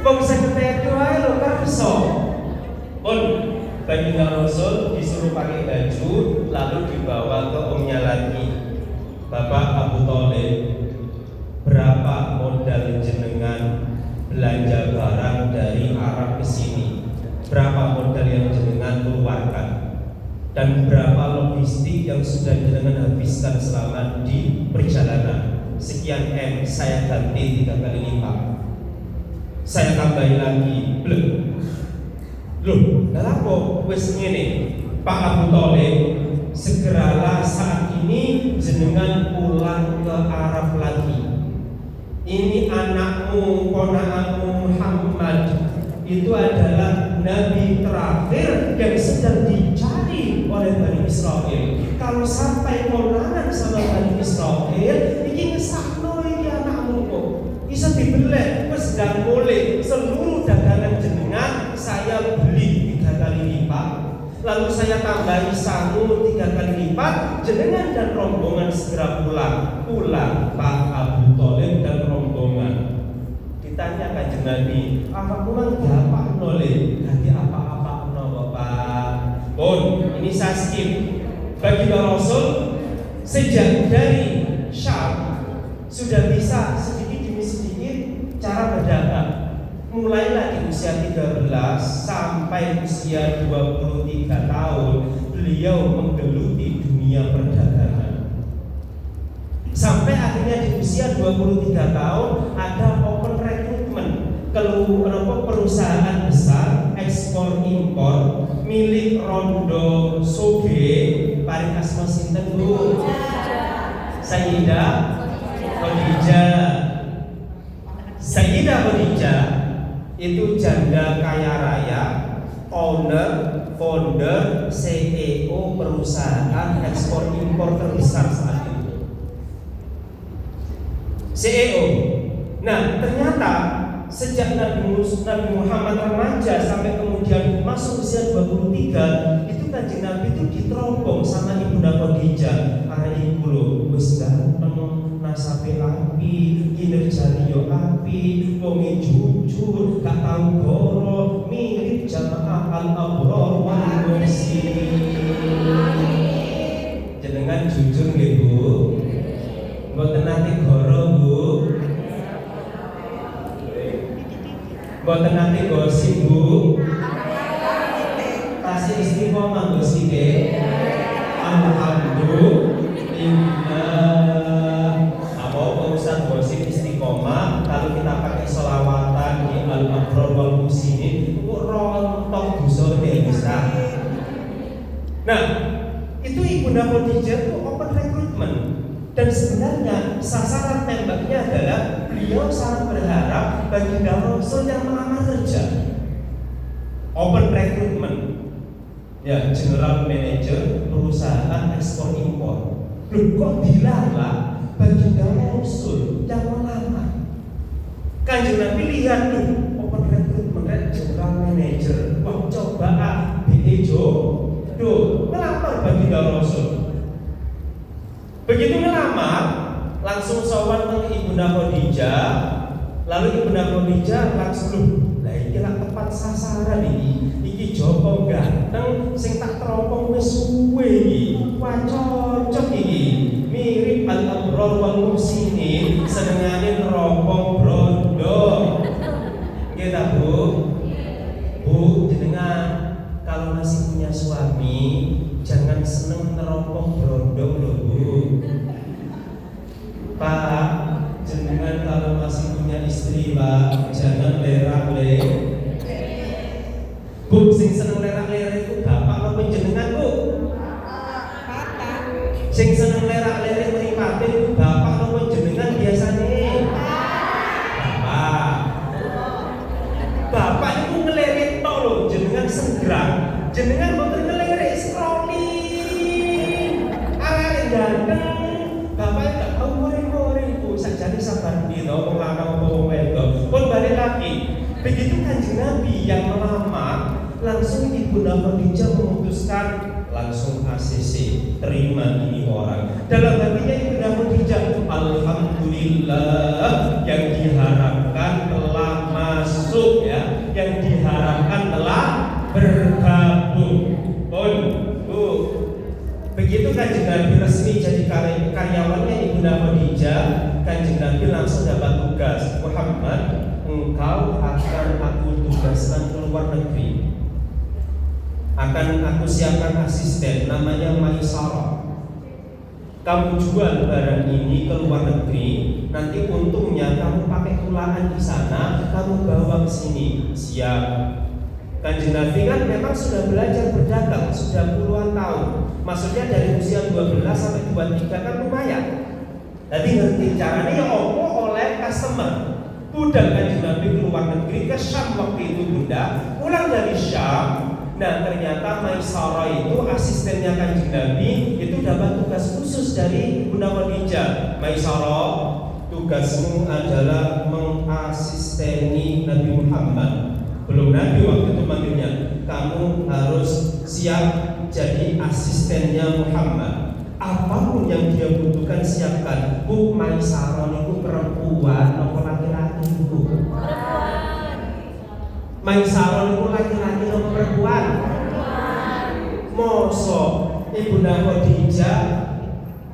Wong 50.000 wae lho kersa. Pun baginda Rasul disuruh pakai baju lalu dibawa ke omnya lagi. Bapak Abu Thalib, berapa modal jenengan belanja barang ke sini, berapa modal yang jenengan keluarkan dan berapa logistik yang sudah jenengan habiskan selama di perjalanan. Sekian M saya ganti 3 kali lipat, saya tambahin lagi. Belum. Loh, kenapa wes ngene? Pak Abu Thalib, segeralah saat ini jenengan pulang ke Arab lagi. Ini anakmu, ponakanmu Muhammad itu adalah nabi terakhir yang sedang dicari oleh Bani Israel. Kalau sampai konangan sama Bani Israel, ini ngesakno iki anakmu kok. Bisa dibelek, wis gak boleh. Seluruh dagangan jenengan saya beli 3 kali lipat. Lalu saya tambahi sangu 3 kali lipat. Jenengan dan rombongan segera pulang. Pulang Pak Abu Thalib dan rombongan. Ditanya Kanjeng Nabi, apa kurang apa noleh? Ganti apa-apa no Bapak. Ini saya skip. Bagi Rasul sejak dari Syam sudah bisa sedikit demi sedikit cara berdagang. Mulailah di usia 13 sampai usia 23 tahun beliau menggeluti dunia perdagangan. Sampai akhirnya di usia 23 tahun ada open recruitment perusahaan besar ekspor impor milik Rondo Soge paling asma sinten Bu? Sayyidah Khadijah. Sayyidah Khadijah itu janda kaya raya, owner, founder, CEO perusahaan ekspor impor terbesar saat itu. CEO. Nah, ternyata sejak Nabi Muhammad remaja sampai kemudian masuk usia 23, itu Kanjeng Nabi itu diteropong sama Ibunda Khadijah. Ibu lho, wis ganteng, nasabe api, kinerjane yo api, wonge jujur, gak tau goro, mirip jamaah al-abrar wal muhsinin. Jenengan jujur nggih Bu? Mboten nate goro Bu? Mboten nate gosip Bu? Tasih istiqomah gosipé. Alhamdulillah. Apa urusan gosip istiqomah kalau kita pakai selawatan di al-abrar wal muhsinin kok rontok dosane bisa. Nah, itu Ibunda Khadijah itu open recruitment. Dan sebenarnya sasaran tembaknya adalah beliau sangat berharap bagi Rasul yang melamar kerja. Open recruitment, ya general manager perusahaan ekspor impor. Loh kok dilarang bagi Rasul yang melamar? Kanjeng Nabi lihat tuh open recruitment general manager. Wah coba BEJO melamar bagi Rasul. Begitu ngelamar, langsung sowan ke Ibunda Khadijah. Lalu Ibunda Khadijah langsung lah iki lah tepat sasaran iki. Iki Joko ganteng sing tak teropong wis suwe iki. Wah cocok iki. Mirip al-abrar wal muhsinin, senengane neropong brondo. Nggih ta Bu? Bu, jenengan kalau masih punya suami jangan seneng neropong brondong loh Bu. Pak, jenengan kalau masih punya istri Pak, jangan lerak-lek. Bu, sing seneng lerak-lek itu bapak apa jenengan Bu? Bapak. Sing seneng lerak-lek mripate itu bapak apa jenengan biasanya? Bapak. Bapak itu ngelirik tok lho, jenengan senggrang. Jenengan boten ngelirik scrolling. Arek ganteng. Bapak gak tau goreng-goreng Bu, sakjane sabar gitu, wong lanang apa wong wedok. Pun balik lagi. Begitu Kanjeng Nabi yang melamar, langsung Ibunda Khadijah memutuskan langsung ACC, terima ini orang. Dalam hatinya Ibunda Khadijah, alhamdulillah yang diharapkan telah masuk ya, yang diharapkan telah bergabung. Pun Bu, begitu Kanjeng Nabi resmi jadi karyawannya Ibunda Khadijah, Kanjeng Nabi langsung dapat tugas, Muhammad, engkau akan aku tugaskan ke luar negeri. Akan aku siapkan asisten namanya Maisarah. Kamu jual barang ini ke luar negeri, nanti untungnya kamu pakai pulaan di sana, kamu bawa ke sini. Siap. Kanjeng Nabi kan memang sudah belajar berdagang sudah puluhan tahun. Maksudnya dari usia 12 sampai 23 kan lumayan. Jadi ngerti caranya ya oleh customer. Budal Kanjeng Nabi ke luar negeri ke Syam waktu itu Bunda, pulang dari Syam. Nah ternyata Maisarah itu asistennya Kanjeng Nabi itu dapat tugas khusus dari Bunda Khadijah. Maisarah, tugasmu adalah mengasisteni Nabi Muhammad. Belum Nabi waktu itu manggilnya, kamu harus siap jadi asistennya Muhammad. Apapun yang dia butuhkan siapkan. Bu Maisarah itu perempuan atau laki-laki itu? Maisarah itu laki-laki atau perempuan? Mosok Ibunda Khadijah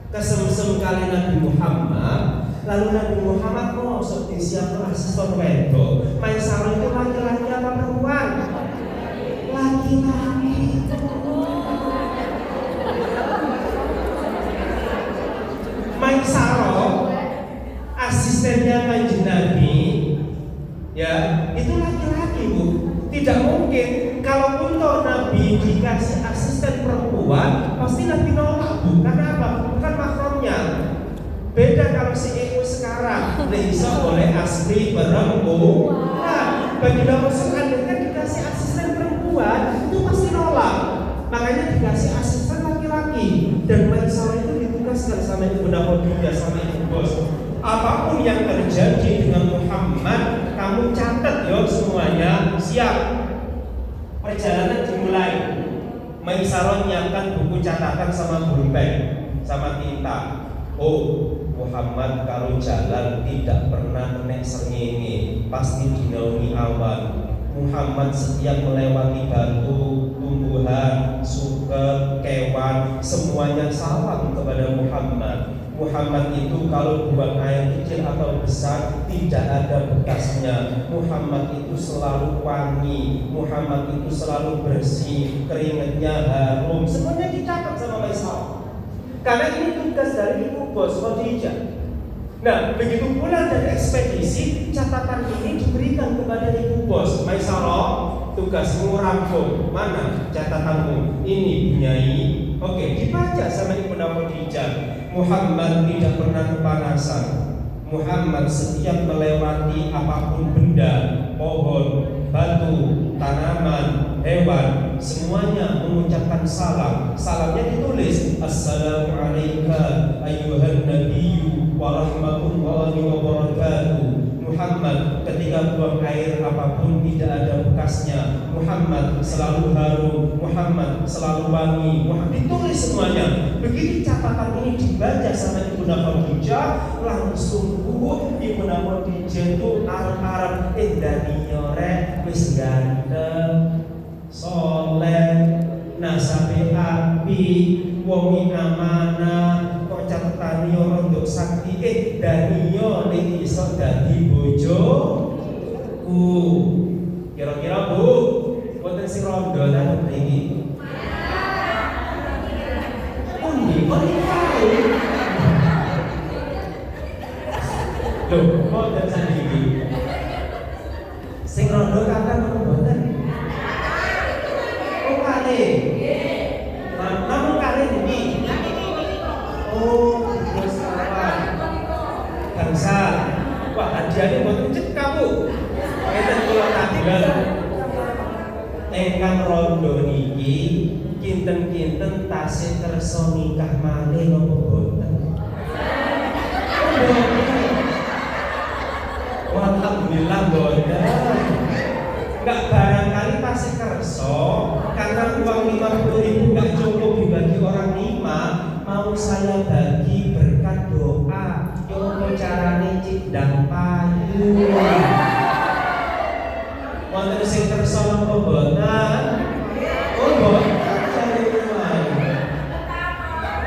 kesemsem kali Nabi Muhammad, lalu Nabi Muhammad mosok disiapkan asisten wedok. Maisarah itu laki-laki apa perempuan? Laki-laki. Maisarah asistennya Kanjeng Nabi, ya itu laki-laki Bu. Tidak mungkin kalaupun toh Nabi dikasih asisten perempuan, pasti Nabi nolak Bu. Karena apa? Bukan mahramnya. Beda kalau si ibu sekarang, bisa boleh asli perempuan. Nah, bagi Rasul kan dikasih asisten perempuan itu pasti nolak. Makanya dikasih asisten laki-laki. Dan Maisarah itu ditugaskan sama Ibunda Khadijah sama ibu bos. Apapun yang terjadi dengan Muhammad, kamu catat ya semuanya, siap. Perjalanan dimulai. Maisarah nyiapkan buku catatan sama pulpen, sama tinta. Oh, Muhammad kalau jalan tidak pernah kena srengenge, pasti dinaungi awan. Muhammad setiap melewati batu, tumbuhan, suket, kewan, semuanya salam kepada Muhammad. Muhammad itu kalau buang air kecil atau besar tidak ada bekasnya. Muhammad itu selalu wangi, Muhammad itu selalu bersih, keringatnya harum. Semuanya dicatat sama Maisarah. Karena ini tugas dari ibu bos Khadijah. Nah, begitu pulang dari ekspedisi, catatan ini diberikan kepada ibu bos. Maisarah, tugasmu rangkum. Mana catatanmu? Ini Bunyai. Oke, dibaca sama Ibunda Khadijah. Muhammad tidak pernah kepanasan. Muhammad setiap melewati apapun benda, pohon, batu, tanaman, hewan, semuanya mengucapkan salam. Salamnya ditulis Assalamualaikum ayyuhan nabiyyu wa rahmatullahi wa barakatuh. Muhammad ketika buang air apapun tidak ada bekasnya. Muhammad selalu harum, Muhammad selalu wangi. Muhammad ditulis semuanya. Begitu catatan ini dibaca sama Ibunda Khadijah, langsung Ibunda Khadijah itu arep-arep daniore wis ganteng, soleh, nasabe api, wongi amanah, kok catetane ora nduk sakti daniyo ning iso dadi bojoku. Kira-kira Bu, wonten sing rondo ta mriki? Pundi kok iki? Loh, kok dan sandiki? Sing rondo kapan kok mboten? Oh, kali. Namun kali ini. Oh, terus apa? Bangsa. Wah, hadiahnya mboten cekak, Bu. Enten kula tanggal. Engkang rondo niki kinten-kinten tasih kersa nikah malih napa boten? Alhamdulillah boten. Enggak barangkali tasih kersa karena uang 50.000 enggak cukup dibagi orang 5, mau saya bagi berkat doa. Yo carane cindang payu. Wonten sing kersa napa boten? Oh boten.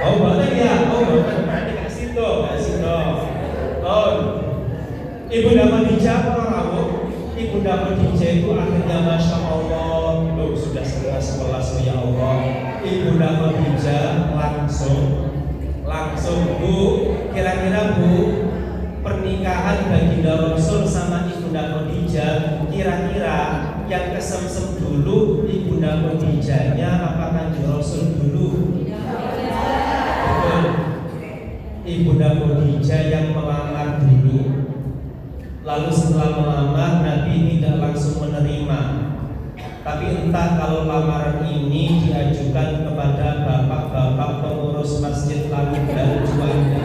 Oh boten ya, oh boten. Berarti gak sido. Oh. Ibunda Khadijah para rawuh, Ibunda Khadijah itu akhirnya Masya Allah, loh sudah setengah 11 ya Allah. Ibunda Khadijah langsung Bu, kira-kira Bu, pernikahan baginda Rasul sama Ibunda Khadijah, kira-kira yang kesemsem dulu Ibunda Khadijahnya apa Kanjeng Rasul dulu? Betul. Ibunda Khadijah yang melamar dulu. Lalu setelah melamar Nabi tidak langsung menerima. Tapi entah kalau lamaran ini diajukan kepada bapak-bapak pengurus masjid lalu dan juanda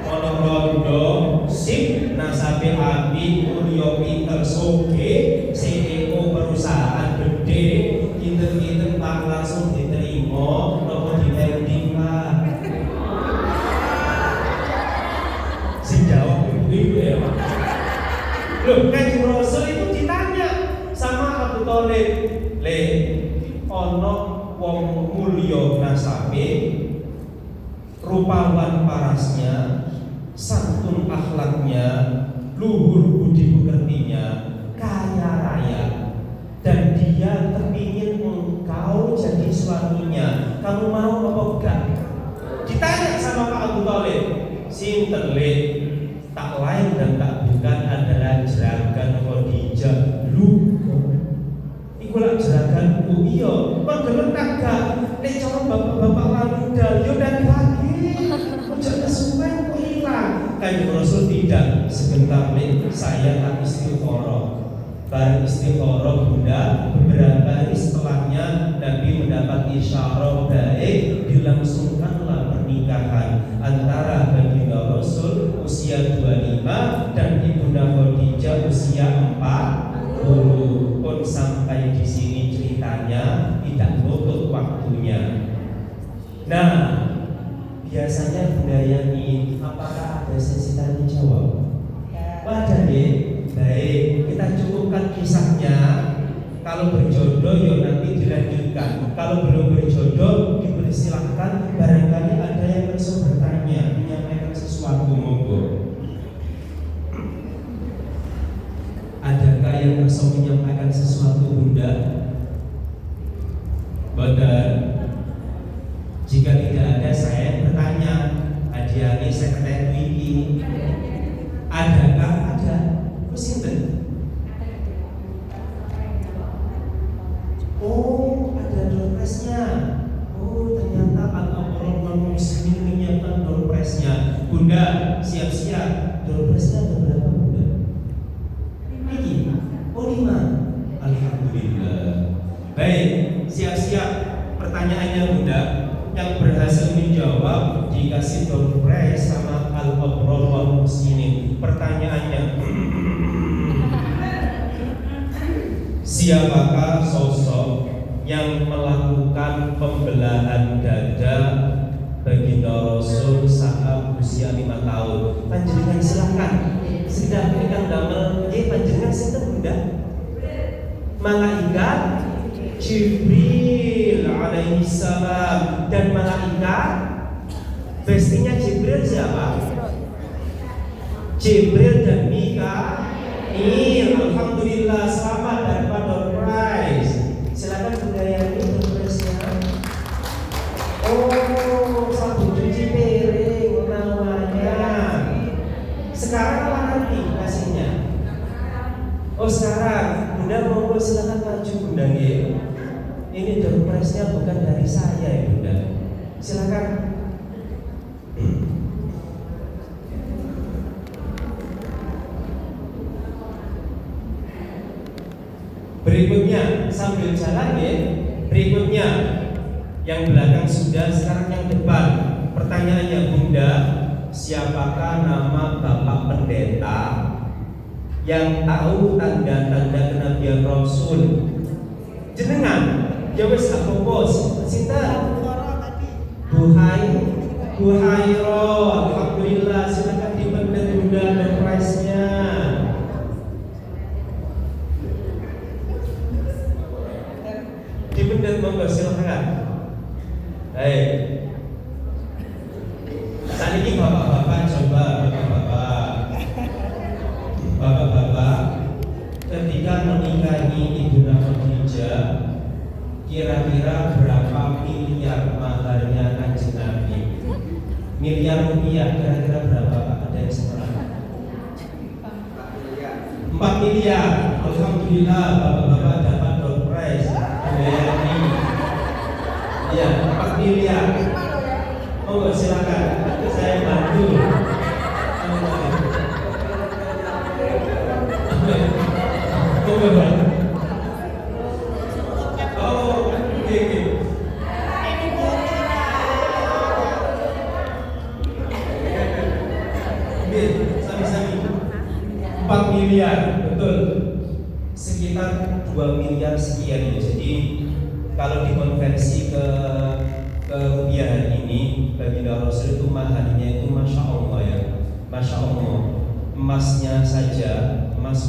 Monorondo sip nasabe abi mulya pinter soge CEO perusahaan gede kinten-kinten Pak langsung diterima nopo dipending Pak. Sing jawab ibu ya Pak. Loh, Kanjeng Rasul itu ditanya sama Abu Thalib, "Le, ono wong mulya nasabe, rupawan parasnya, santun akhlaknya, luhur budi pekertinya, kaya raya, dan dia terpingin engkau jadi suaminya. Kamu mau apa enggak?" Ditanya sama Pak Abu Thalib, "Sinten le?" Tak lain dan tak bukan adalah jeragan Khadijah. Lu iku lak jeraganku iya. Kon gelem tak gak? Nek cara bapak-bapak lalu dalyo dan lagi. Ojo kesuwen kok hilang. Kanjeng Rasul tidak. Sebentar nih saya tak istikharah. Bareng istikharah Bunda, beberapa hari setelahnya Nabi mendapat isyarat baik, dilangsungkanlah pernikahan antara baginda Rasul usia 25 dan Ibunda Khadijah usia 40. Pun sampai di sini ceritanya tidak nutup waktunya. Nah, biasanya budaya ini apakah ada sesi tanya jawab? Wadah deh. Baik, kita cukupkan kisahnya. Kalau berjodoh ya nanti dilanjutkan. Kalau belum berjodoh dipersilahkan. Barangkali ada yang bisa bertanya, menyampaikan sesuatu, monggo. Adakah yang bisa menyampaikan sesuatu, Bunda? Boten. Jika tidak ada, saya bertanya. Adiani sekretari ini. Adakah ada? Sinten? Oh, ada doorpressnya. Oh, ternyata al-Qur'an muslimin menyiapkan doorpressnya. Bunda, siap-siap. Doorpressnya ada berapa, Bunda? 5. Oh, 5. Alhamdulillah. Baik, siap-siap. Pertanyaannya, Bunda, yang berhasil menjawab dikasih doorpress sama al-Qur'an muslimin. Pertanyaannya, siapakah sosok yang melakukan pembelahan dada baginda Rasul saat usia 5 tahun? Panjenengan silakan. Sedang berikan damel, panjenengan sinten Bunda? Malaikat Jibril alaihi salam. Dan malaikat bestinya Jibril siapa? Jibril dan Mikail. Alhamdulillah, selamat dapat door prize. Silakan Bunda Yani door prize-nya. Oh, sabun cuci piring namanya. Sekarang apa nanti kasihnya? Oh, sekarang. Bunda monggo silakan maju Bunda nggih. Ini door prize-nya bukan dari saya ya Bunda. Silakan. Berikutnya sambil jalan ya. Berikutnya yang belakang sudah, sekarang yang depan. Pertanyaannya Bunda, siapakah nama Bapak Pendeta yang tahu tanda-tanda kenabian Rasul? Jenengan, ya wis apa-apa. Sinten? Bu Hairo. Alhamdulillah, silakan dipendet Bunda dan prize-nya. Dipendet monggo silakan. Baik. Saat ini bapak-bapak coba bapak-bapak ketika Kira-kira berapa miliar maharnya Kanjeng Nabi? Miliar rupiah kira-kira berapa Pak? Ada yang seberapa? 4 miliar. Alhamdulillah bapak-bapak dapat door prize. BRI. Iya, 4 miliar. Monggo silakan. Saya bantu. Monggo Pak. Oh, oke. Sami-sami 4 miliar, betul. Sekitar 2 miliar sekian ya. Jadi kalau dikonversi ke rupiah hari ini, baginda Rasul itu maharnya itu masya Allah ya, masya Allah. Emasnya saja, emas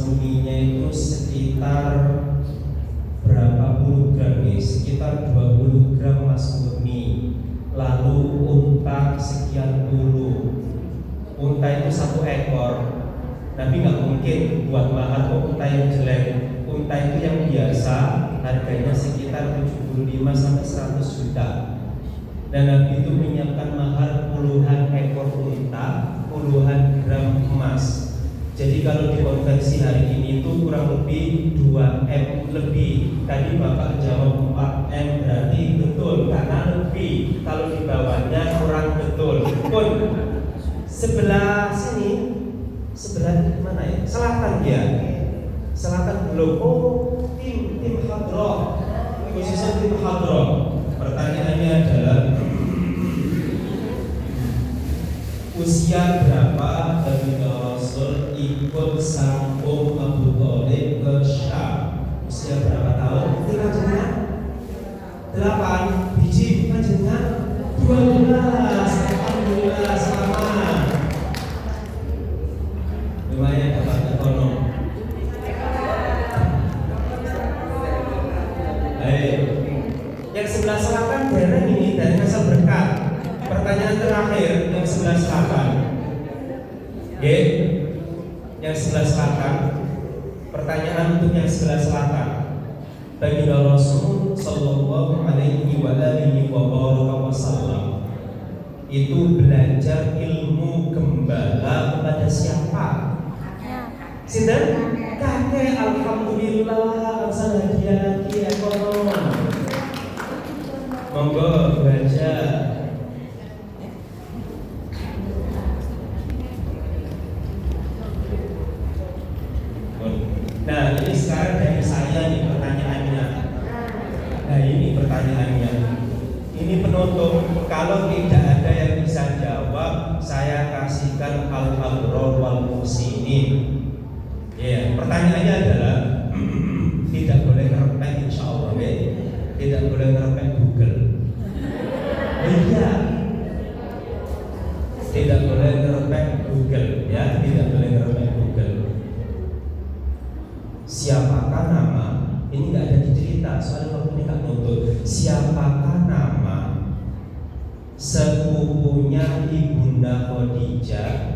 murninya itu sekitar berapa puluh gram nih? Sekitar 20 gram emas murni. Lalu unta sekian puluh. Unta itu 1 ekor. Nabi nggak mungkin buat mahar unta yang jelek. Unta itu yang biasa harganya sekitar 75 sampai 100 juta. Dan Nabi itu menyiapkan mahar puluhan ekor unta, puluhan gram emas. Jadi kalau dikonversi hari ini itu kurang lebih 2M lebih. Tadi Bapak jawab 4M berarti betul karena lebih. Kalau di bawahnya kurang betul. Pun sebelah sini, sebelah mana ya? Selatan ya. Selatan belum. Oh, tim hadroh. Khususnya tim hadroh. Pertanyaannya adalah usia berapa baginda Rasul ikut sambung Abu Thalib ke Syam? Usia berapa tahun? Kita jenengan 8 biji, kita jenengan 12. Alhamdulillah sama. Lumayan dapat ekonom. Yang sebelah selatan daerah ini dari Asal Berkat. Pertanyaan terakhir yang sebelah selatan. Oke. Yang sebelah selatan. Pertanyaan untuk yang sebelah selatan. Baginda Rasul sallallahu alaihi wasallam itu belajar ilmu gembala kepada siapa? Sinten? Kakek. Alhamdulillah. Asal hadiah lagi ekonom. Monggo baca. Nah ini sekarang dari saya nih pertanyaannya. Nah ini pertanyaannya. Ini penutup. Kalau tidak ada yang bisa jawab, saya kasihkan al-abror wal muhsinin. Ya, pertanyaannya adalah tidak boleh ngerepek insya Allah, tidak boleh ngerepek Google. Iya, tidak boleh ngerepek Google, ya, tidak boleh ngerepek Google. Siapakah nama? Ini nggak ada di cerita, soalnya waktu ini nggak nuntut. Siapakah nama sepupunya Ibunda Khadijah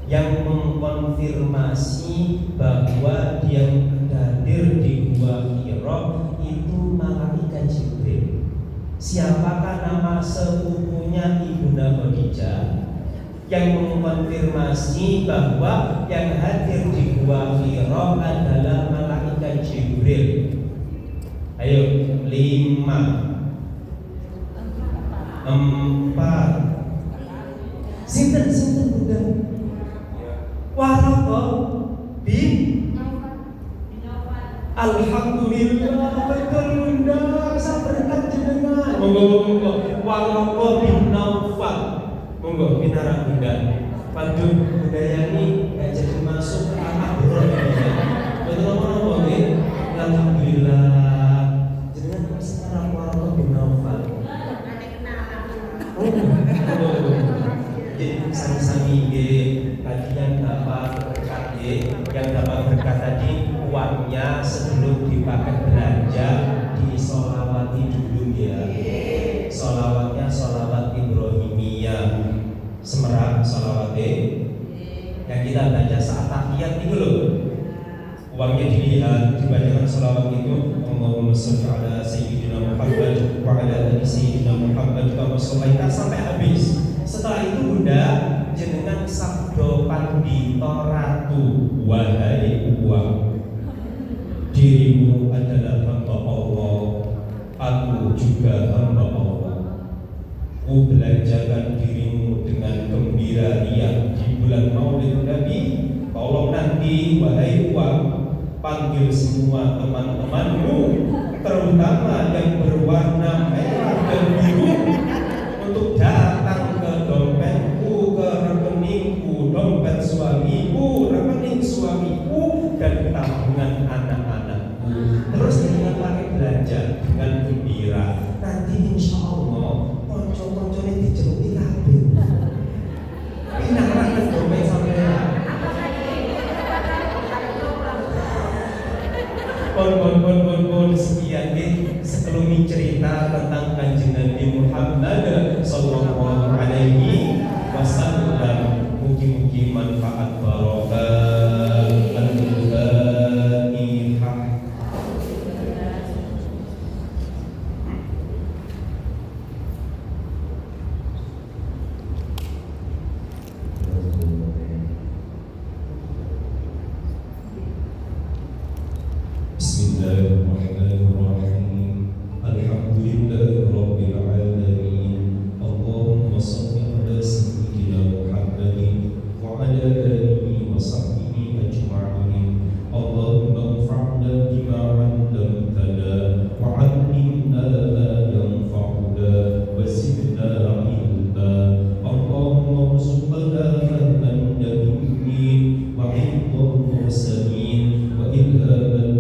yang mengkonfirmasi bahwa dia hadir di Gua Hira itu malaikat Jibril? Siapakah nama sepupunya Ibunda Khadijah yang mengkonfirmasi bahwa yang hadir di Gua Hira adalah malaikat Jibril? Ayo, 5 4. Sinten Bunda? Waraqah bin Alhamdulillah, betul Bunda. Saya berkat jenengan. Monggo. Waraqah bin Naufal. Monggo pinara Bunda. Waduh, Bunda Yani gak jadi masuk ke anak bro ya. Betul apa nggih? Alhamdulillah. Jenengan masih ngarang Waraqah bin Naufal. Jadi sami-sami bagian dapat berkat yang dapat berkat tadi uangnya sebelum dipakai belanja di solawati dulu ya. Solawatnya solawat Ibrahimiyah Semerak solawatnya yang kita baca saat tahiyat itu loh. Uangnya dilihat dibacakan solawat itu. sholli ala sayyidina Muhammad wa ala ali sayyidina Muhammad kama shallaita sampai habis. Setelah itu Bunda jenengan sabdo pandita ratu, wahai uang, dirimu adalah hamba Allah, aku juga hamba Allah. Ku belanjakan dirimu dengan gembira ria di bulan Maulid Nabi. Tolong nanti wahai uang, panggil semua teman-temanmu, terutama yang berwarna merah dan biru, untuk datang ke dompetku, ke rekeningku, dompet suamiku, rekening suamiku, dan tabungan anak-anakku. Terus dengan pakai belanja dengan gembira. Nanti insya Allah konco-konconya diceluti kabeh. Pindah ke dompet sampean. Bon sekian nih sekelumit cerita tentang Kanjeng Nabi Muhammad sallallahu alaihi wasallam. Mugi-mugi manfaat barokah Al-Fatihah. Bismillahirrahmanirrahim. Alhamdulillahirabbil alamin. Allahumma shalli ala sayyidina Muhammadin wa ala alihi wa sahbihi ajma'in. Allahumma anfa'na bima 'allamtana wa 'allimna ma yanfa'una wa zidna ilma. Allahumma rzuqna fahman nabiyyin wa 'ilmal mursalin wa ilhamal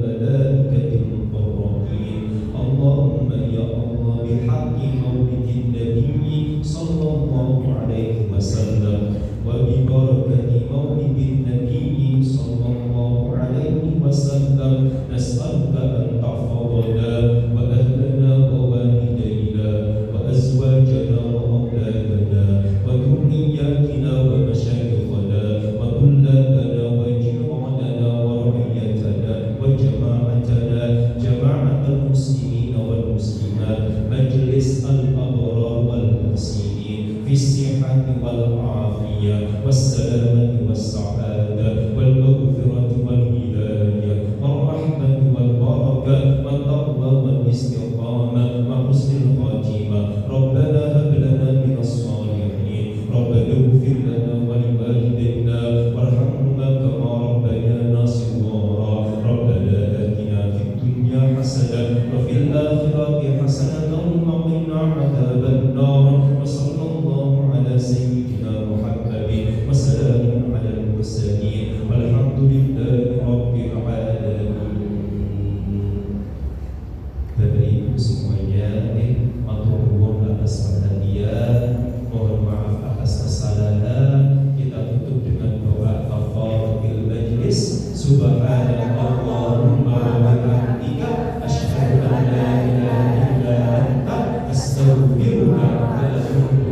اللهم يا الله بحق مولد النبي صلى الله عليه وسلم وببركة مولد النبي صلى الله عليه وسلم نسألك أن تحفظنا وأهلنا ووالدينا وأزواجنا وأولادنا وذرياتنا ومشايخنا وطلابنا وجيراننا ورعيتنا وجماعتنا جماعة المسلمين والمسلمات مجلس الأبرار والمحسنين في الصحة والعافية والسلامة والسعادة والمغفرة والهداية والرحمة والبركة والتقوى والاستقامة وحسن الخاتمة. ربنا هب لنا من الصالحين. ربنا اغفر لنا ولوالدينا وارحمهما كما ربيانا صغارا. ربنا آتنا في الدنيا حسنة وفي الآخرة حسنة وقنا عذاب النار. وصلى الله على سيدنا محمد وسلام على المرسلين والحمد لله رب العالمين. Bapak Ibu semuanya, matur nuwun atas perhatian, mohon maaf atas kesalahan. Kita tutup dengan doa kafaratul majlis. Subhanallahumma wa bihamdika asyhadu an la ilaha illa anta astaghfiruka wa atubu